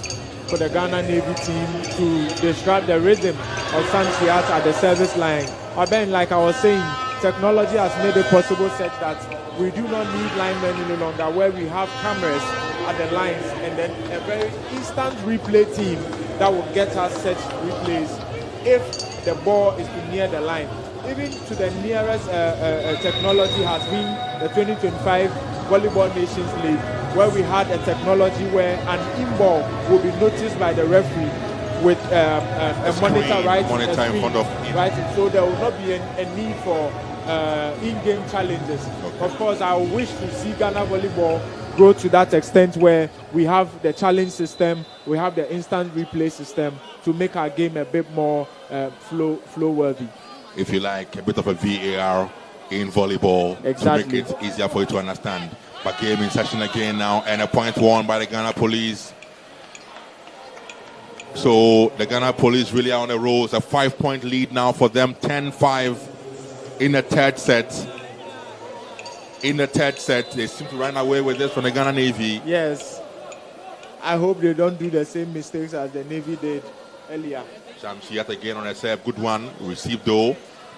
for the Ghana Navy team to disrupt the rhythm of Sanchiat at the service line. But then, like I was saying, technology has made it possible such that we do not need linemen any longer, where we have cameras at the lines and then a very instant replay team that will get us such replays if the ball is too near the line. Even to the nearest technology has been the 2025 Volleyball Nations League, where we had a technology where an in-ball will be noticed by the referee with a monitor in front of him. Right, so there will not be a need for in-game challenges. Okay. Of course, I wish to see Ghana Volleyball grow to that extent where we have the challenge system, we have the instant replay system to make our game a bit more flow-worthy. If you like, a bit of a VAR in volleyball, exactly, to make it easier for you to understand. But game in session again now, and a point won by the Ghana Police. So the Ghana Police really are on the roll. It's a 5-point lead now for them, 10-5 in the third set. In the third set, they seem to run away with this from the Ghana Navy. Yes. I hope they don't do the same mistakes as the Navy did earlier. Shamsiat again on a serve. Good one. Received though.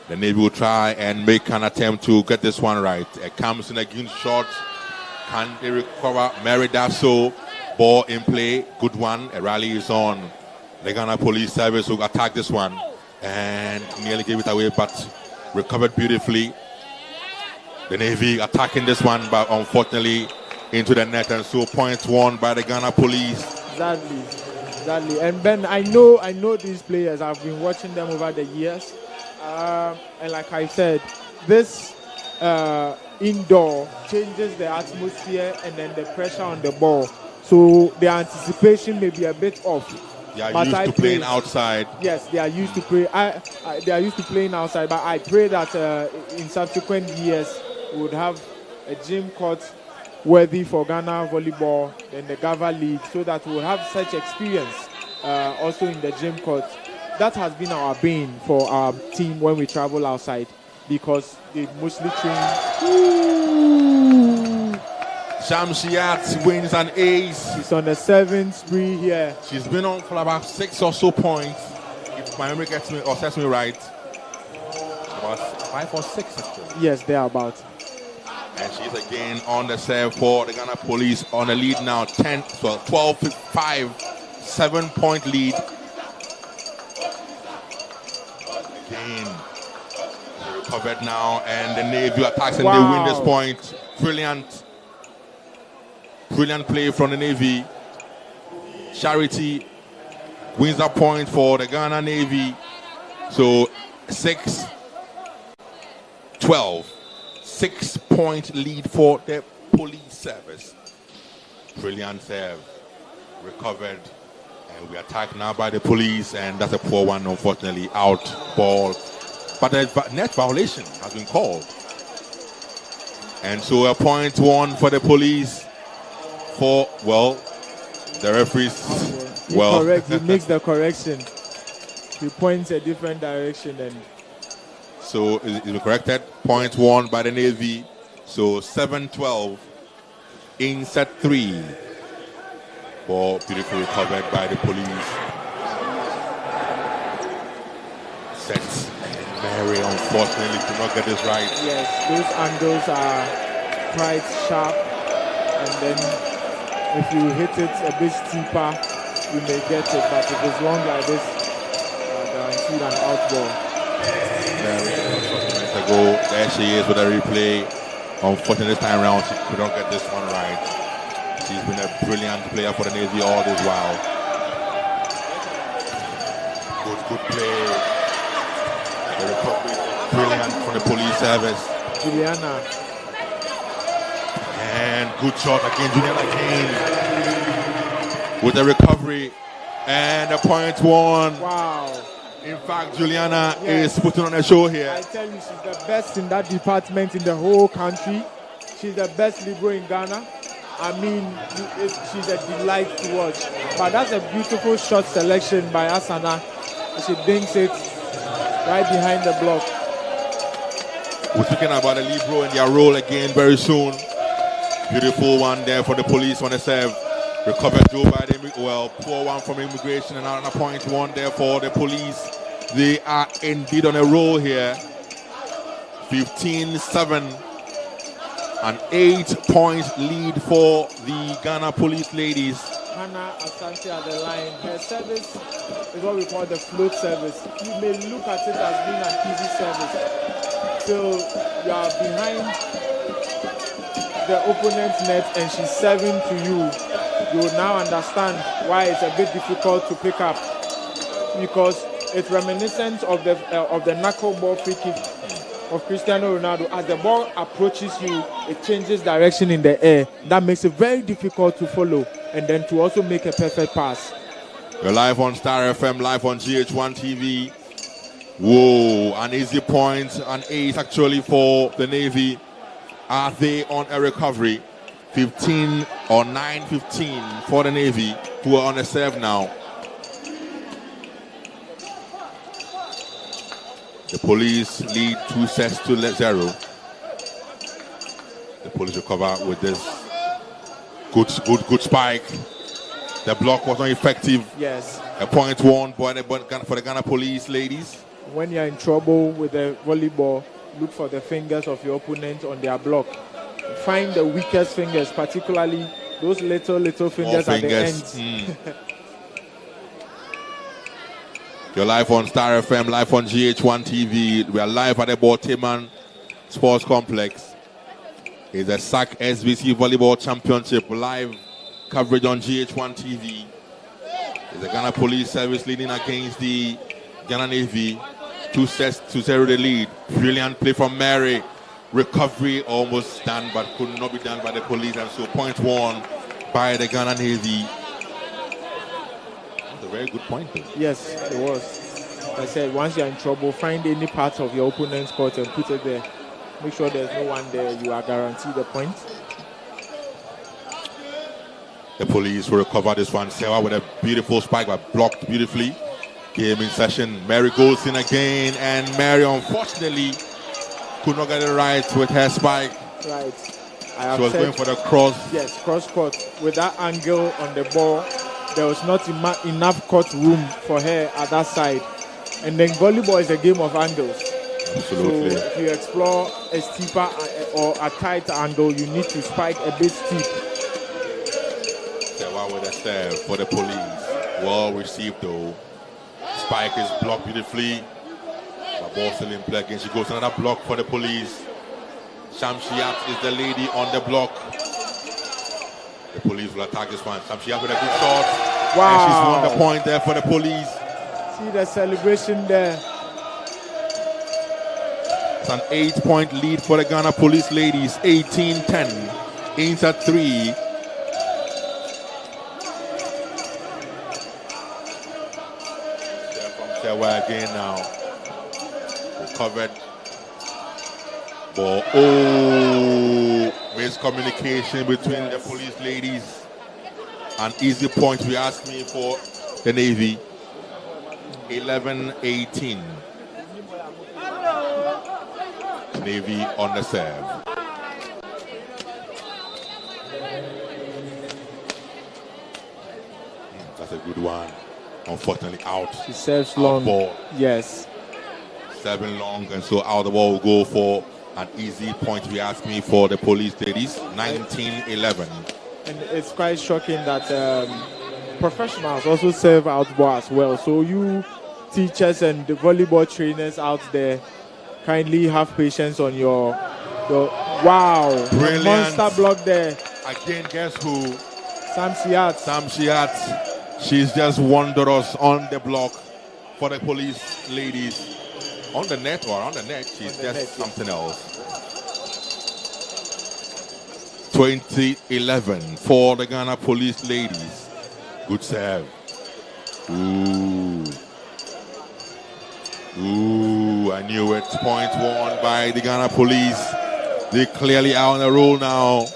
The Navy will try and make an attempt to get this one right. It comes in again short. Can they recover? Mary Dasso. Ball in play. Good one. A rally is on. The Ghana Police Service will attack this one. And nearly gave it away, but recovered beautifully. The Navy attacking this one, but unfortunately into the net. And so points won by the Ghana Police. Exactly. And Ben, I know these players. I've been watching them over the years. And like I said, this indoor changes the atmosphere and then the pressure on the ball. So the anticipation may be a bit off. They are used to playing outside. Yes, they are used to play. They are used to playing outside. But I pray that in subsequent years we would have a gym court worthy for Ghana volleyball and the Gava League, so that we will have such experience also in the gym court. That has been our bane for our team when we travel outside, because they mostly train. Shamsiat wins an ace. She's on the 7th spree here. She's been on for about 6 or so points. If my memory gets me or sets me right. About 5 or 6 actually. Yes, they are about. And she's again on the serve for the Ghana Police on the lead now. 12-5, 7-point lead. Again, they recovered now, and the Navy attacks and they win this point. Brilliant play from the Navy. Charity wins that point for the Ghana Navy. So 6-12. 6-point lead for the police service. Brilliant serve. Recovered. And we attacked now by the police. And that's a poor one, unfortunately. Out ball. But the net violation has been called. And so a point won for the police. The referees. Correct. He makes the correction. He points a different direction, and so is corrected. Point won by the Navy. So 7-12 in set 3. Ball beautifully recovered by the police. Set. And Mary unfortunately could not get this right. Yes, those angles are quite sharp, and then if you hit it a bit steeper, you may get it, but if it's long like this, guaranteed an out ball. There she is with a replay. Unfortunately, this time around, she could not get this one right. She's been a brilliant player for the Navy all this while. Good play. The recovery, brilliant for the police service. Juliana. And good shot again, Juliana Kane with the recovery and a point won. Wow. In fact, Juliana is putting on a show here. I tell you, she's the best in that department in the whole country. She's the best libero in Ghana. I mean, she's a delight to watch. But that's a beautiful shot selection by Asana. She dinks it right behind the block. We're speaking about the libero and their role again very soon. Beautiful one there for the police on the serve. Recovered though by the, poor one from immigration, and another point won there for the police. They are indeed on a roll here. 15-7. An 8-point lead for the Ghana Police ladies. Hannah Asante at the line. Her service is what we call the float service. You may look at it as being an easy service. So you are behind the opponent's net and she's serving to you. You will now understand why it's a bit difficult to pick up, because it's reminiscent of the knuckleball free kick of Cristiano Ronaldo. As the ball approaches you, it changes direction in the air. That makes it very difficult to follow and then to also make a perfect pass. We're live on Star FM, live on GHOne TV. Whoa, an easy point, an ace actually for the Navy. Are they on a recovery? 15 or 9-15 for the Navy, who are on a serve now. The police lead 2-0. The police recover with this good spike. The block was not effective. Yes. A point won for the Ghana Police ladies. When you're in trouble with the volleyball, look for the fingers of your opponent on their block. Find the weakest fingers, particularly those little fingers at the ends. You're live on Star FM, live on GHOne TV. We are live at the Baltimore Sports Complex. It's a SAC SBC Volleyball Championship live coverage on GHOne TV. It's the Ghana Police Service leading against the Ghana Navy. 2-0 the lead. Brilliant play from Mary. Recovery almost done, but could not be done by the police. And so point won by the Ghana Navy. That's a very good point, though. Yes, it was. Like I said, once you're in trouble, find any part of your opponent's court and put it there. Make sure there's no one there. You are guaranteed the point. The police will recover this one. Sewa with a beautiful spike, but blocked beautifully. Game in session. Mary goes in again, and Mary unfortunately could not get it right with her spike. Right. She was going for the cross. Yes, cross court. With that angle on the ball, there was not enough court room for her at that side. And then volleyball is a game of angles. Absolutely. So if you explore a steeper or a tight angle, you need to spike a bit steep. Sewa with a serve for the police. Well received though. Spike is blocked beautifully. The ball still in play again. She goes another block for the police. Shamshiat is the lady on the block. The police will attack this one. Shamshiat with a good shot. Wow. And she's won the point there for the police. See the celebration there. It's an 8-point lead for the Ghana Police ladies. 18-10. Ains at 3. Sewa again now. Recovered. Ball. Oh, miscommunication between the police ladies. An easy point we asked me for the Navy. 11-18. Navy on the serve. That's a good one. Unfortunately out. She serves long. Ball. Yes. 7 long, and so out the ball will go for an easy point we asked me for the police ladies. 19-11. And it's quite shocking that professionals also serve out ball as well. So you teachers and the volleyball trainers out there, kindly have patience on your wow. Brilliant. Monster block there. Again, guess who? Shamshiat. She's just wondrous on the block for the police ladies. On the net or on the net, she's just something else. 2011 for the Ghana Police ladies. Good serve. Ooh, I knew it. Point won by the Ghana Police. They clearly are on the roll now.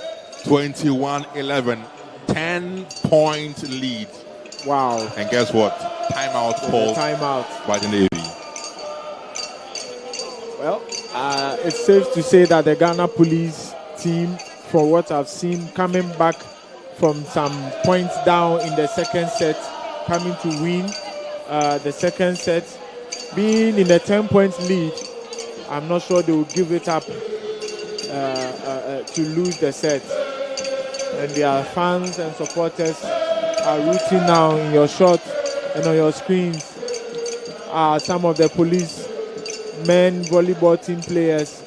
21-11. 10-point lead. Wow. And guess what? Timeout called by the Navy. Well, it's safe to say that the Ghana Police team, from what I've seen, coming back from some points down in the second set, coming to win the second set, being in a 10-point lead, I'm not sure they will give it up to lose the set. And their fans and supporters are rooting now in your shot and on your screens are some of the police men volleyball team players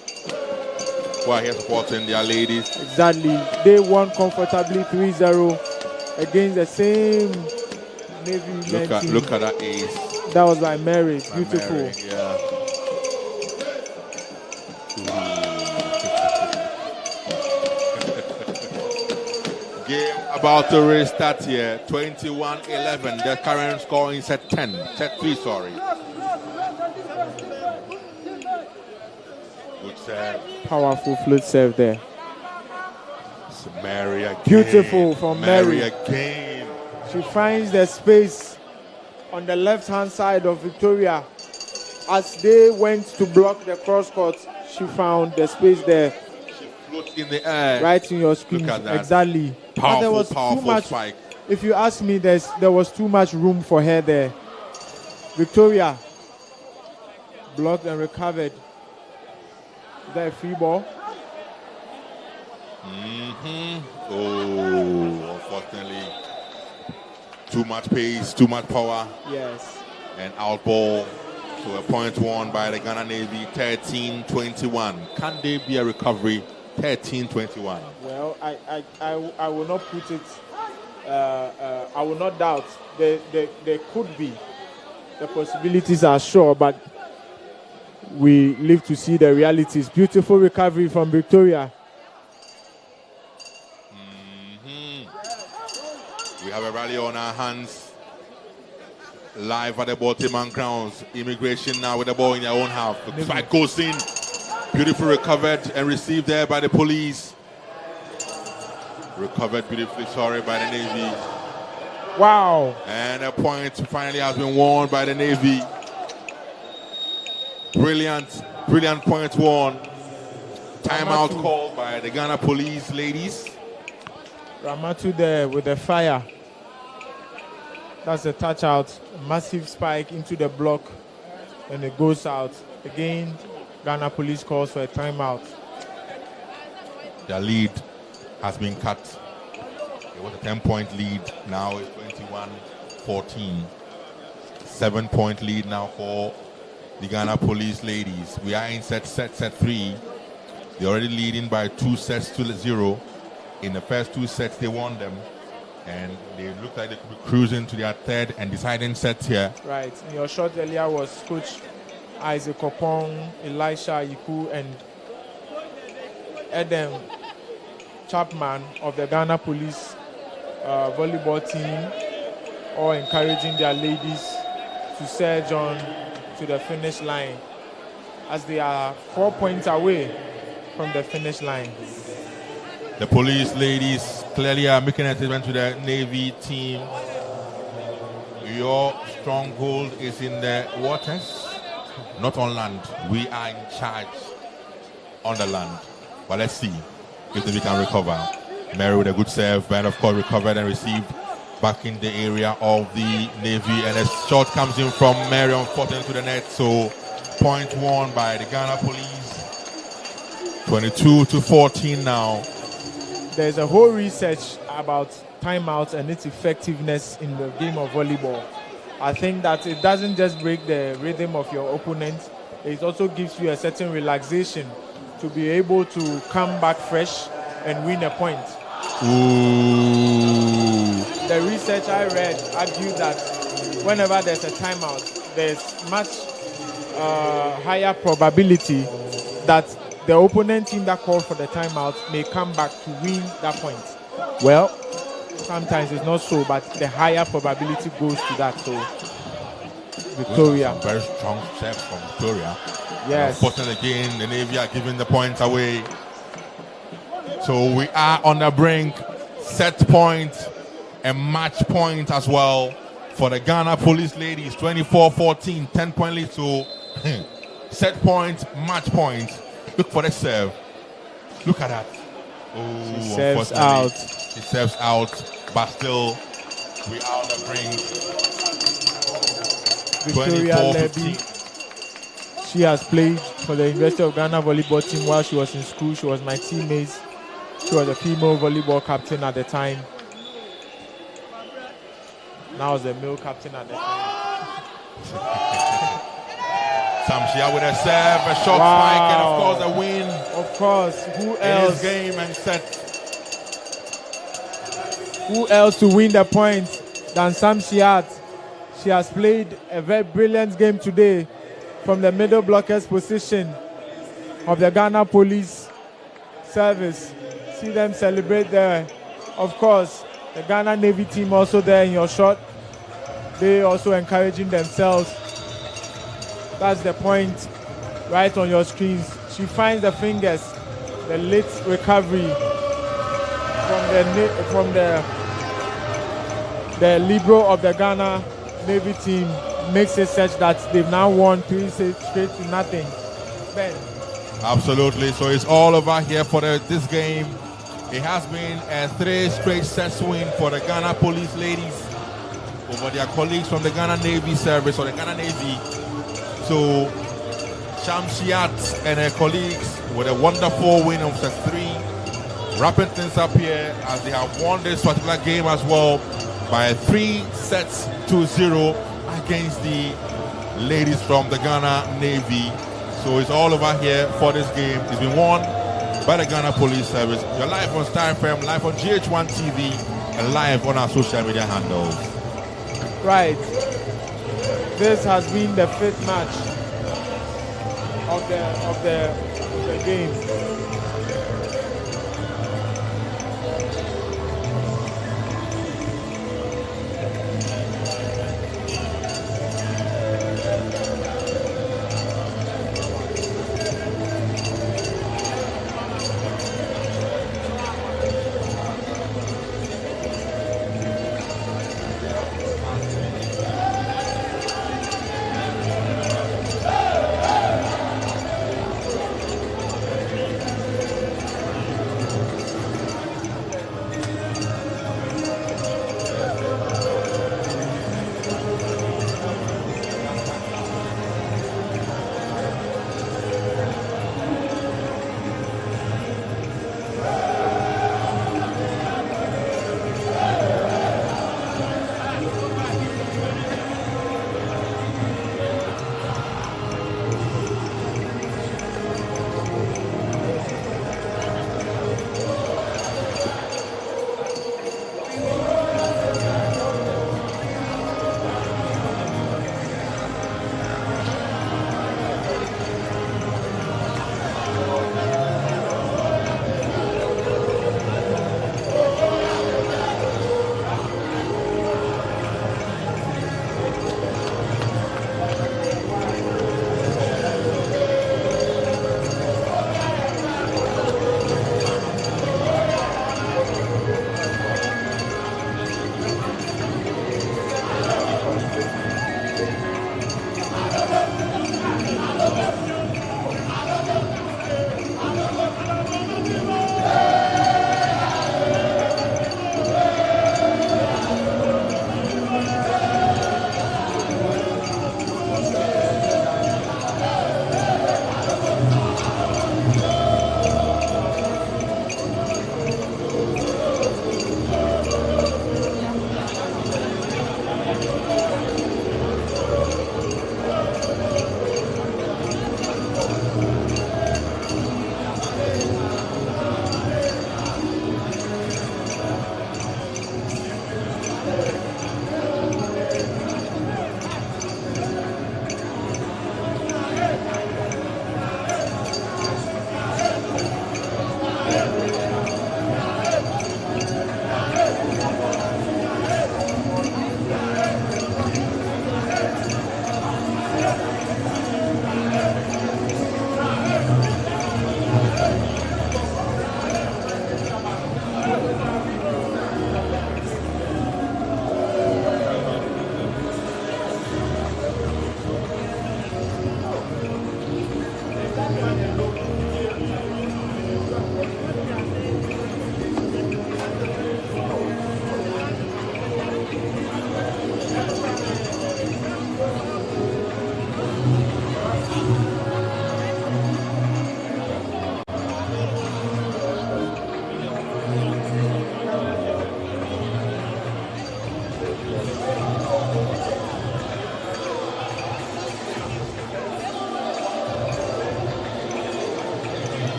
who are here supporting their ladies. Exactly. They won comfortably 3-0 against the same Navy men team. Look at that ace. That was by Mary. Beautiful. Mary, yeah. Game about to restart here. 21-11. The current score is set 10. Set 3, sorry. Good serve. Powerful float serve there. It's Mary again. Beautiful from Mary. Again. She finds the space on the left-hand side of Victoria. As they went to block the cross-court, she found the space there. She floats in the air. Right in your screen. Look at that. Exactly. Powerful, there was powerful too much, spike. if you ask me, there was too much room for her there. Victoria blocked and recovered. Is that a free ball? Oh, unfortunately, too much pace, too much power. Yes. And out ball. So a point won by the Ghana Navy, 13-21. Can there be a recovery? 13-21. Well, I will not put it. I will not doubt. There could be. The possibilities are sure, but we live to see the realities. Beautiful recovery from Victoria. We have a rally on our hands. Live at the Baltimore grounds. Immigration now with the ball in their own half. The strike goes in. Beautifully recovered and received there by the police. Recovered beautifully, sorry, by the Navy. Wow. And a point finally has been won by the Navy. Brilliant point won. Timeout called by the Ghana police ladies. Ramatu there with the fire. That's a touch out. Massive spike into the block. And it goes out. Again, Ghana police calls for a timeout. Their lead has been cut. It was a 10-point lead. Now it's 21-14. 7-point lead now for the Ghana police ladies. We are in set 3. They're already leading by 2-0. In the first 2 sets, they won them. And they looked like they could be cruising to their third and deciding set here. Right. In your shot earlier was Coach Isaac Kopong, Elisha Yiku, and Adam Chapman of the Ghana Police volleyball team, all encouraging their ladies to surge on to the finish line as they are 4 points away from the finish line. The police ladies clearly are making a statement to the Navy team. Your stronghold is in the waters, not on land. We are in charge on the land. But let's see if we can recover. Mary with a good serve, and of course recovered and received back in the area of the Navy. And a shot comes in from Mary, unfortunately, to the net. So point won by the Ghana police. 22-14 now. There's a whole research about timeouts and its effectiveness in the game of volleyball. I think that it doesn't just break the rhythm of your opponent, it also gives you a certain relaxation to be able to come back fresh and win a point. Ooh. The research I read argued that whenever there's a timeout, there's much higher probability that the opponent team that called for the timeout may come back to win that point. Well, sometimes it's not so, but the higher probability goes to that. So, Victoria. Very strong serve from Victoria. Yes. Unfortunately, again, the Navy are giving the points away. So we are on the brink. Set point and match point as well for the Ghana police ladies. 24-14, 10-point lead. So set point, match point. Look for the serve. Look at that. Oh, she serves out. She serves out, but still, we are on the brink. Victoria Levy. She has played for the University of Ghana volleyball team while she was in school. She was my teammate. She was a female volleyball captain at the time. Now is a male captain at the time. Samshia with a serve, a shot spike, and of course a win. Of course, who else? In his game and set. Who else to win the point than Samshiat? She has played a very brilliant game today from the middle blockers position of the Ghana Police Service. See them celebrate there. Of course, the Ghana Navy team also there in your shot. They also encouraging themselves. That's the point right on your screens. She finds the fingers, the late recovery from the libero of the Ghana Navy team makes it such that they've now won 3 sets straight to nothing. Ben. Absolutely. So it's all over here for this game. It has been a 3 straight sets win for the Ghana Police ladies over their colleagues from the Ghana Navy Service or the Ghana Navy. So Shamsiat and her colleagues with a wonderful win of set 3, wrapping things up here as they have won this particular game as well by 3 sets to 0 against the ladies from the Ghana Navy. So it's all over here for this game. It's been won by the Ghana Police Service. You're live on Star FM, live on GHOne TV, and live on our social media handles. Right. This has been the 5th match of the game.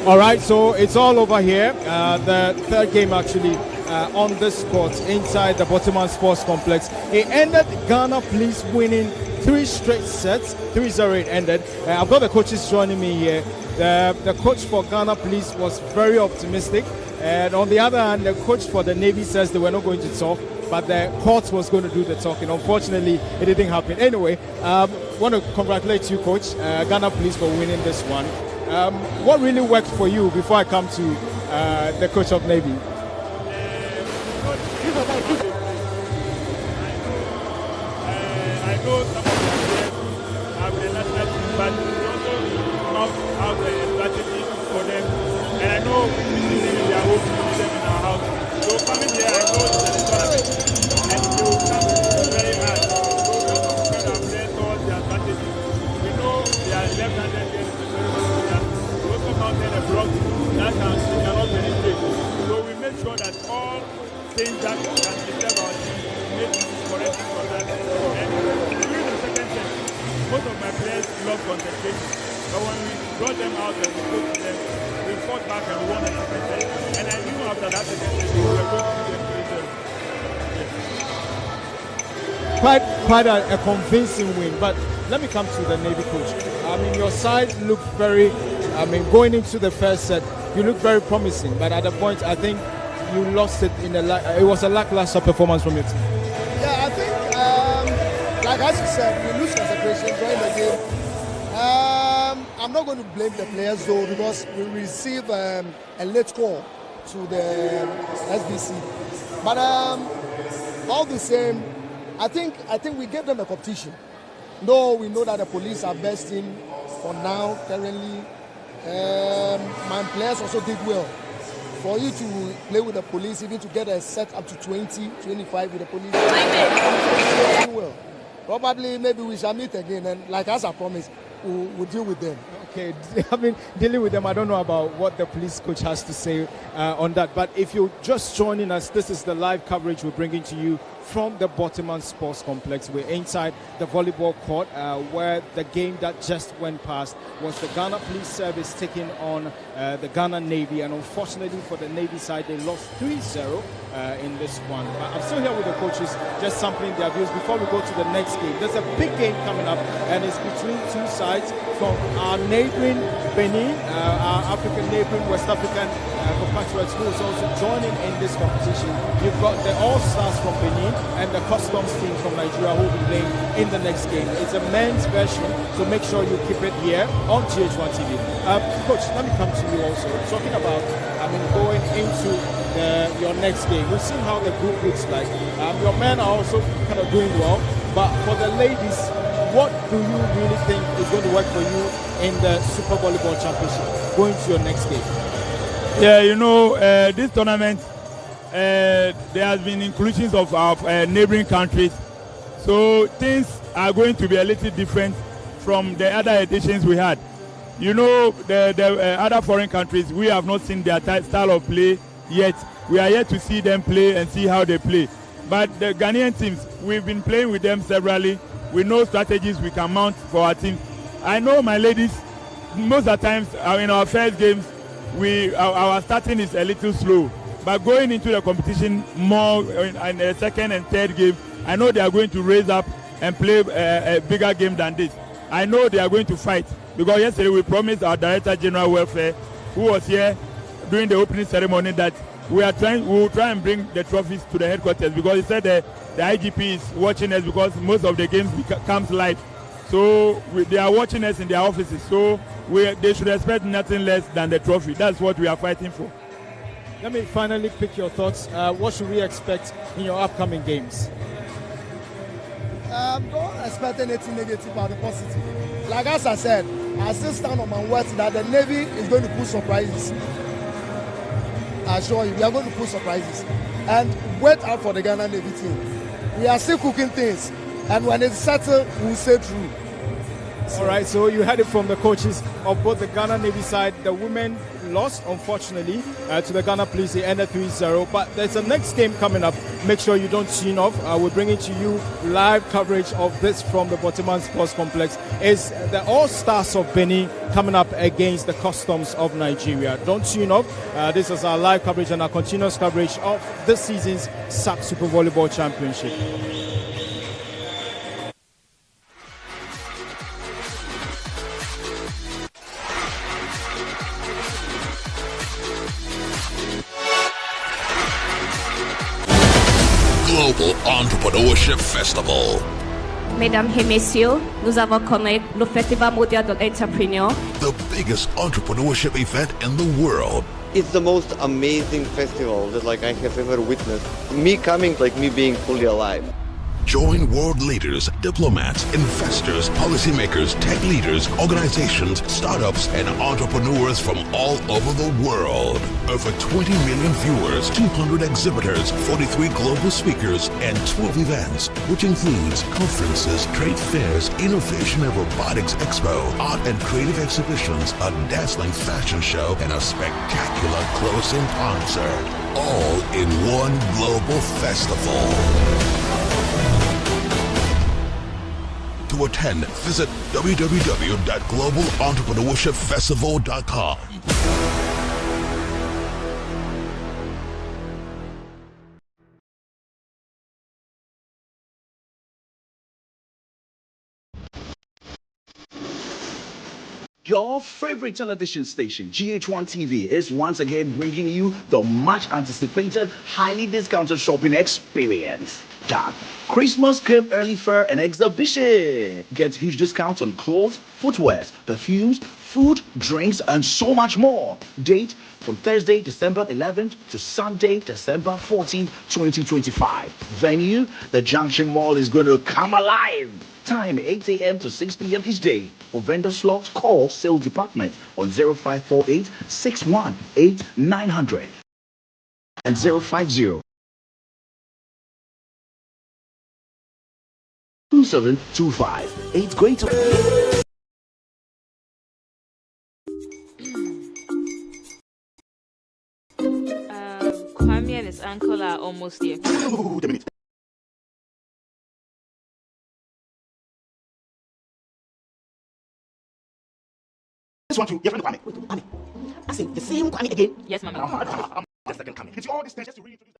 All right, so it's all over here. The 3rd game actually on this court inside the Bottoman Sports Complex. It ended Ghana Police winning 3 straight sets. 3-0 it ended. I've got the coaches joining me here. The coach for Ghana Police was very optimistic. And on the other hand, the coach for the Navy says they were not going to talk, but the court was going to do the talking. Unfortunately, it didn't happen. Anyway, want to congratulate you, Coach, Ghana Police, for winning this one. What really worked for you before I come to the coach of Navy? I know some of the players have the national team, but we also come out a strategy for them And I know this evening we are hoping to see them in our house. So coming here, I know it's a tournament, and they will come very hard. So we have to prepare our players towards their strategies. We know they are left-handed players, very much players. We also mounted a block that cannot penetrate. So we make sure that all things that can disturb our team make corrections for that. And during the second set, most of my players lost concentration. But when we brought them out and we spoke to them, we fought back and won the second set. And I knew after that second set we were going to get Quite a convincing win. But let me come to the Navy coach. I mean, your side looked very, going into the first set, you looked very promising. But at the point, I think you lost it it was a lackluster performance from your team. Yeah, I think, like as you said, we lose concentration during the game. I'm not going to blame the players though, because we received a late call to the SBC. But all the same, I think we gave them a competition. Though we know that the police are best team for now, currently. My players also did well. For you to play with the police, even to get a set up to 20, 25 with the police, well. Probably maybe we shall meet again, and like as I promised, we'll deal with them. Okay, I mean, dealing with them, I don't know about what the police coach has to say on that. But if you're just joining us, this is the live coverage we're bringing to you from the Bottoman Sports Complex. We're inside the volleyball court where the game that just went past was the Ghana Police Service taking on the Ghana Navy. And unfortunately for the Navy side, they lost 3-0 in this one. I'm still here with the coaches, just sampling their views before we go to the next game. There's a big game coming up, and it's between two sides from our neighboring Benin, our African neighboring West African compatriots who is also joining in this competition. You've got the All-Stars from Benin and the Customs team from Nigeria who will be playing in the next game. It's a men's version, so make sure you keep it here on GHOne TV. Coach, let me come to you also. Talking about, going into your next game. We've seen how the group looks like. Your men are also kind of doing well, but for the ladies, what do you really think is going to work for you in the Super Volleyball Championship going to your next game? Yeah, this tournament, there has been inclusions of our neighboring countries, so things are going to be a little different from the other editions we had. The other foreign countries, we have not seen their style of play yet. We are yet to see them play and see how they play. But the Ghanaian teams, we've been playing with them severally. We know strategies we can mount for our teams. I know my ladies, most of the times in our first games, our starting is a little slow. But going into the competition more in the second and third game, I know they are going to raise up and play a bigger game than this. I know they are going to fight, because yesterday we promised our Director General Welfare, who was here during the opening ceremony, that we will try and bring the trophies to the headquarters, because he said the IGP is watching us, because most of the games comes live. So they are watching us in their offices. So they should expect nothing less than the trophy. That's what we are fighting for. Let me finally pick your thoughts. What should we expect in your upcoming games? Don't expect anything negative or positive. Like as I said, I still stand on my word that the Navy is going to put surprises. I assure you, we are going to put surprises. And wait out for the Ghana Navy team. We are still cooking things. And when it's settled, we'll say true. All right, so you heard it from the coaches of both the Ghana Navy side. The women lost, unfortunately, to the Ghana Police. They ended 3-0. But there's a next game coming up. Make sure you don't tune off. We're bringing to you live coverage of this from the Bottoman Sports Complex. It's the All-Stars of Benin coming up against the Customs of Nigeria. Don't tune off. This is our live coverage and our continuous coverage of this season's SAC Super Volleyball Championship. Global Entrepreneurship Festival. Mesdames et messieurs, nous avons connu le Festival mondial de l'entrepreneur. The biggest entrepreneurship event in the world. It's the most amazing festival that I have ever witnessed. Me coming, me being fully alive. Join world leaders, diplomats, investors, policymakers, tech leaders, organizations, startups, and entrepreneurs from all over the world. Over 20 million viewers, 200 exhibitors, 43 global speakers, and 12 events, which includes conferences, trade fairs, innovation and robotics expo, art and creative exhibitions, a dazzling fashion show, and a spectacular closing concert. All in one global festival. To attend, visit www.globalentrepreneurshipfestival.com. Your favorite television station, GHOne TV, is once again bringing you the much anticipated, highly discounted shopping experience. That Christmas came early fair and exhibition. Get huge discounts on clothes, footwear, perfumes, food, drinks, and so much more. Date from Thursday, December 11th to Sunday, December 14th, 2025. Venue, the Junction Mall is going to come alive. Time 8 a.m. to 6 p.m. each day. For vendor slots, call sales department on 0548 618 900 and 050 2725. It's going to Kwame and his uncle are almost here. This one too, your friend Kwame. Kwame. I say the same Kwame again. Yes, Mama. The second Kwame. It's all this just to reintroduce.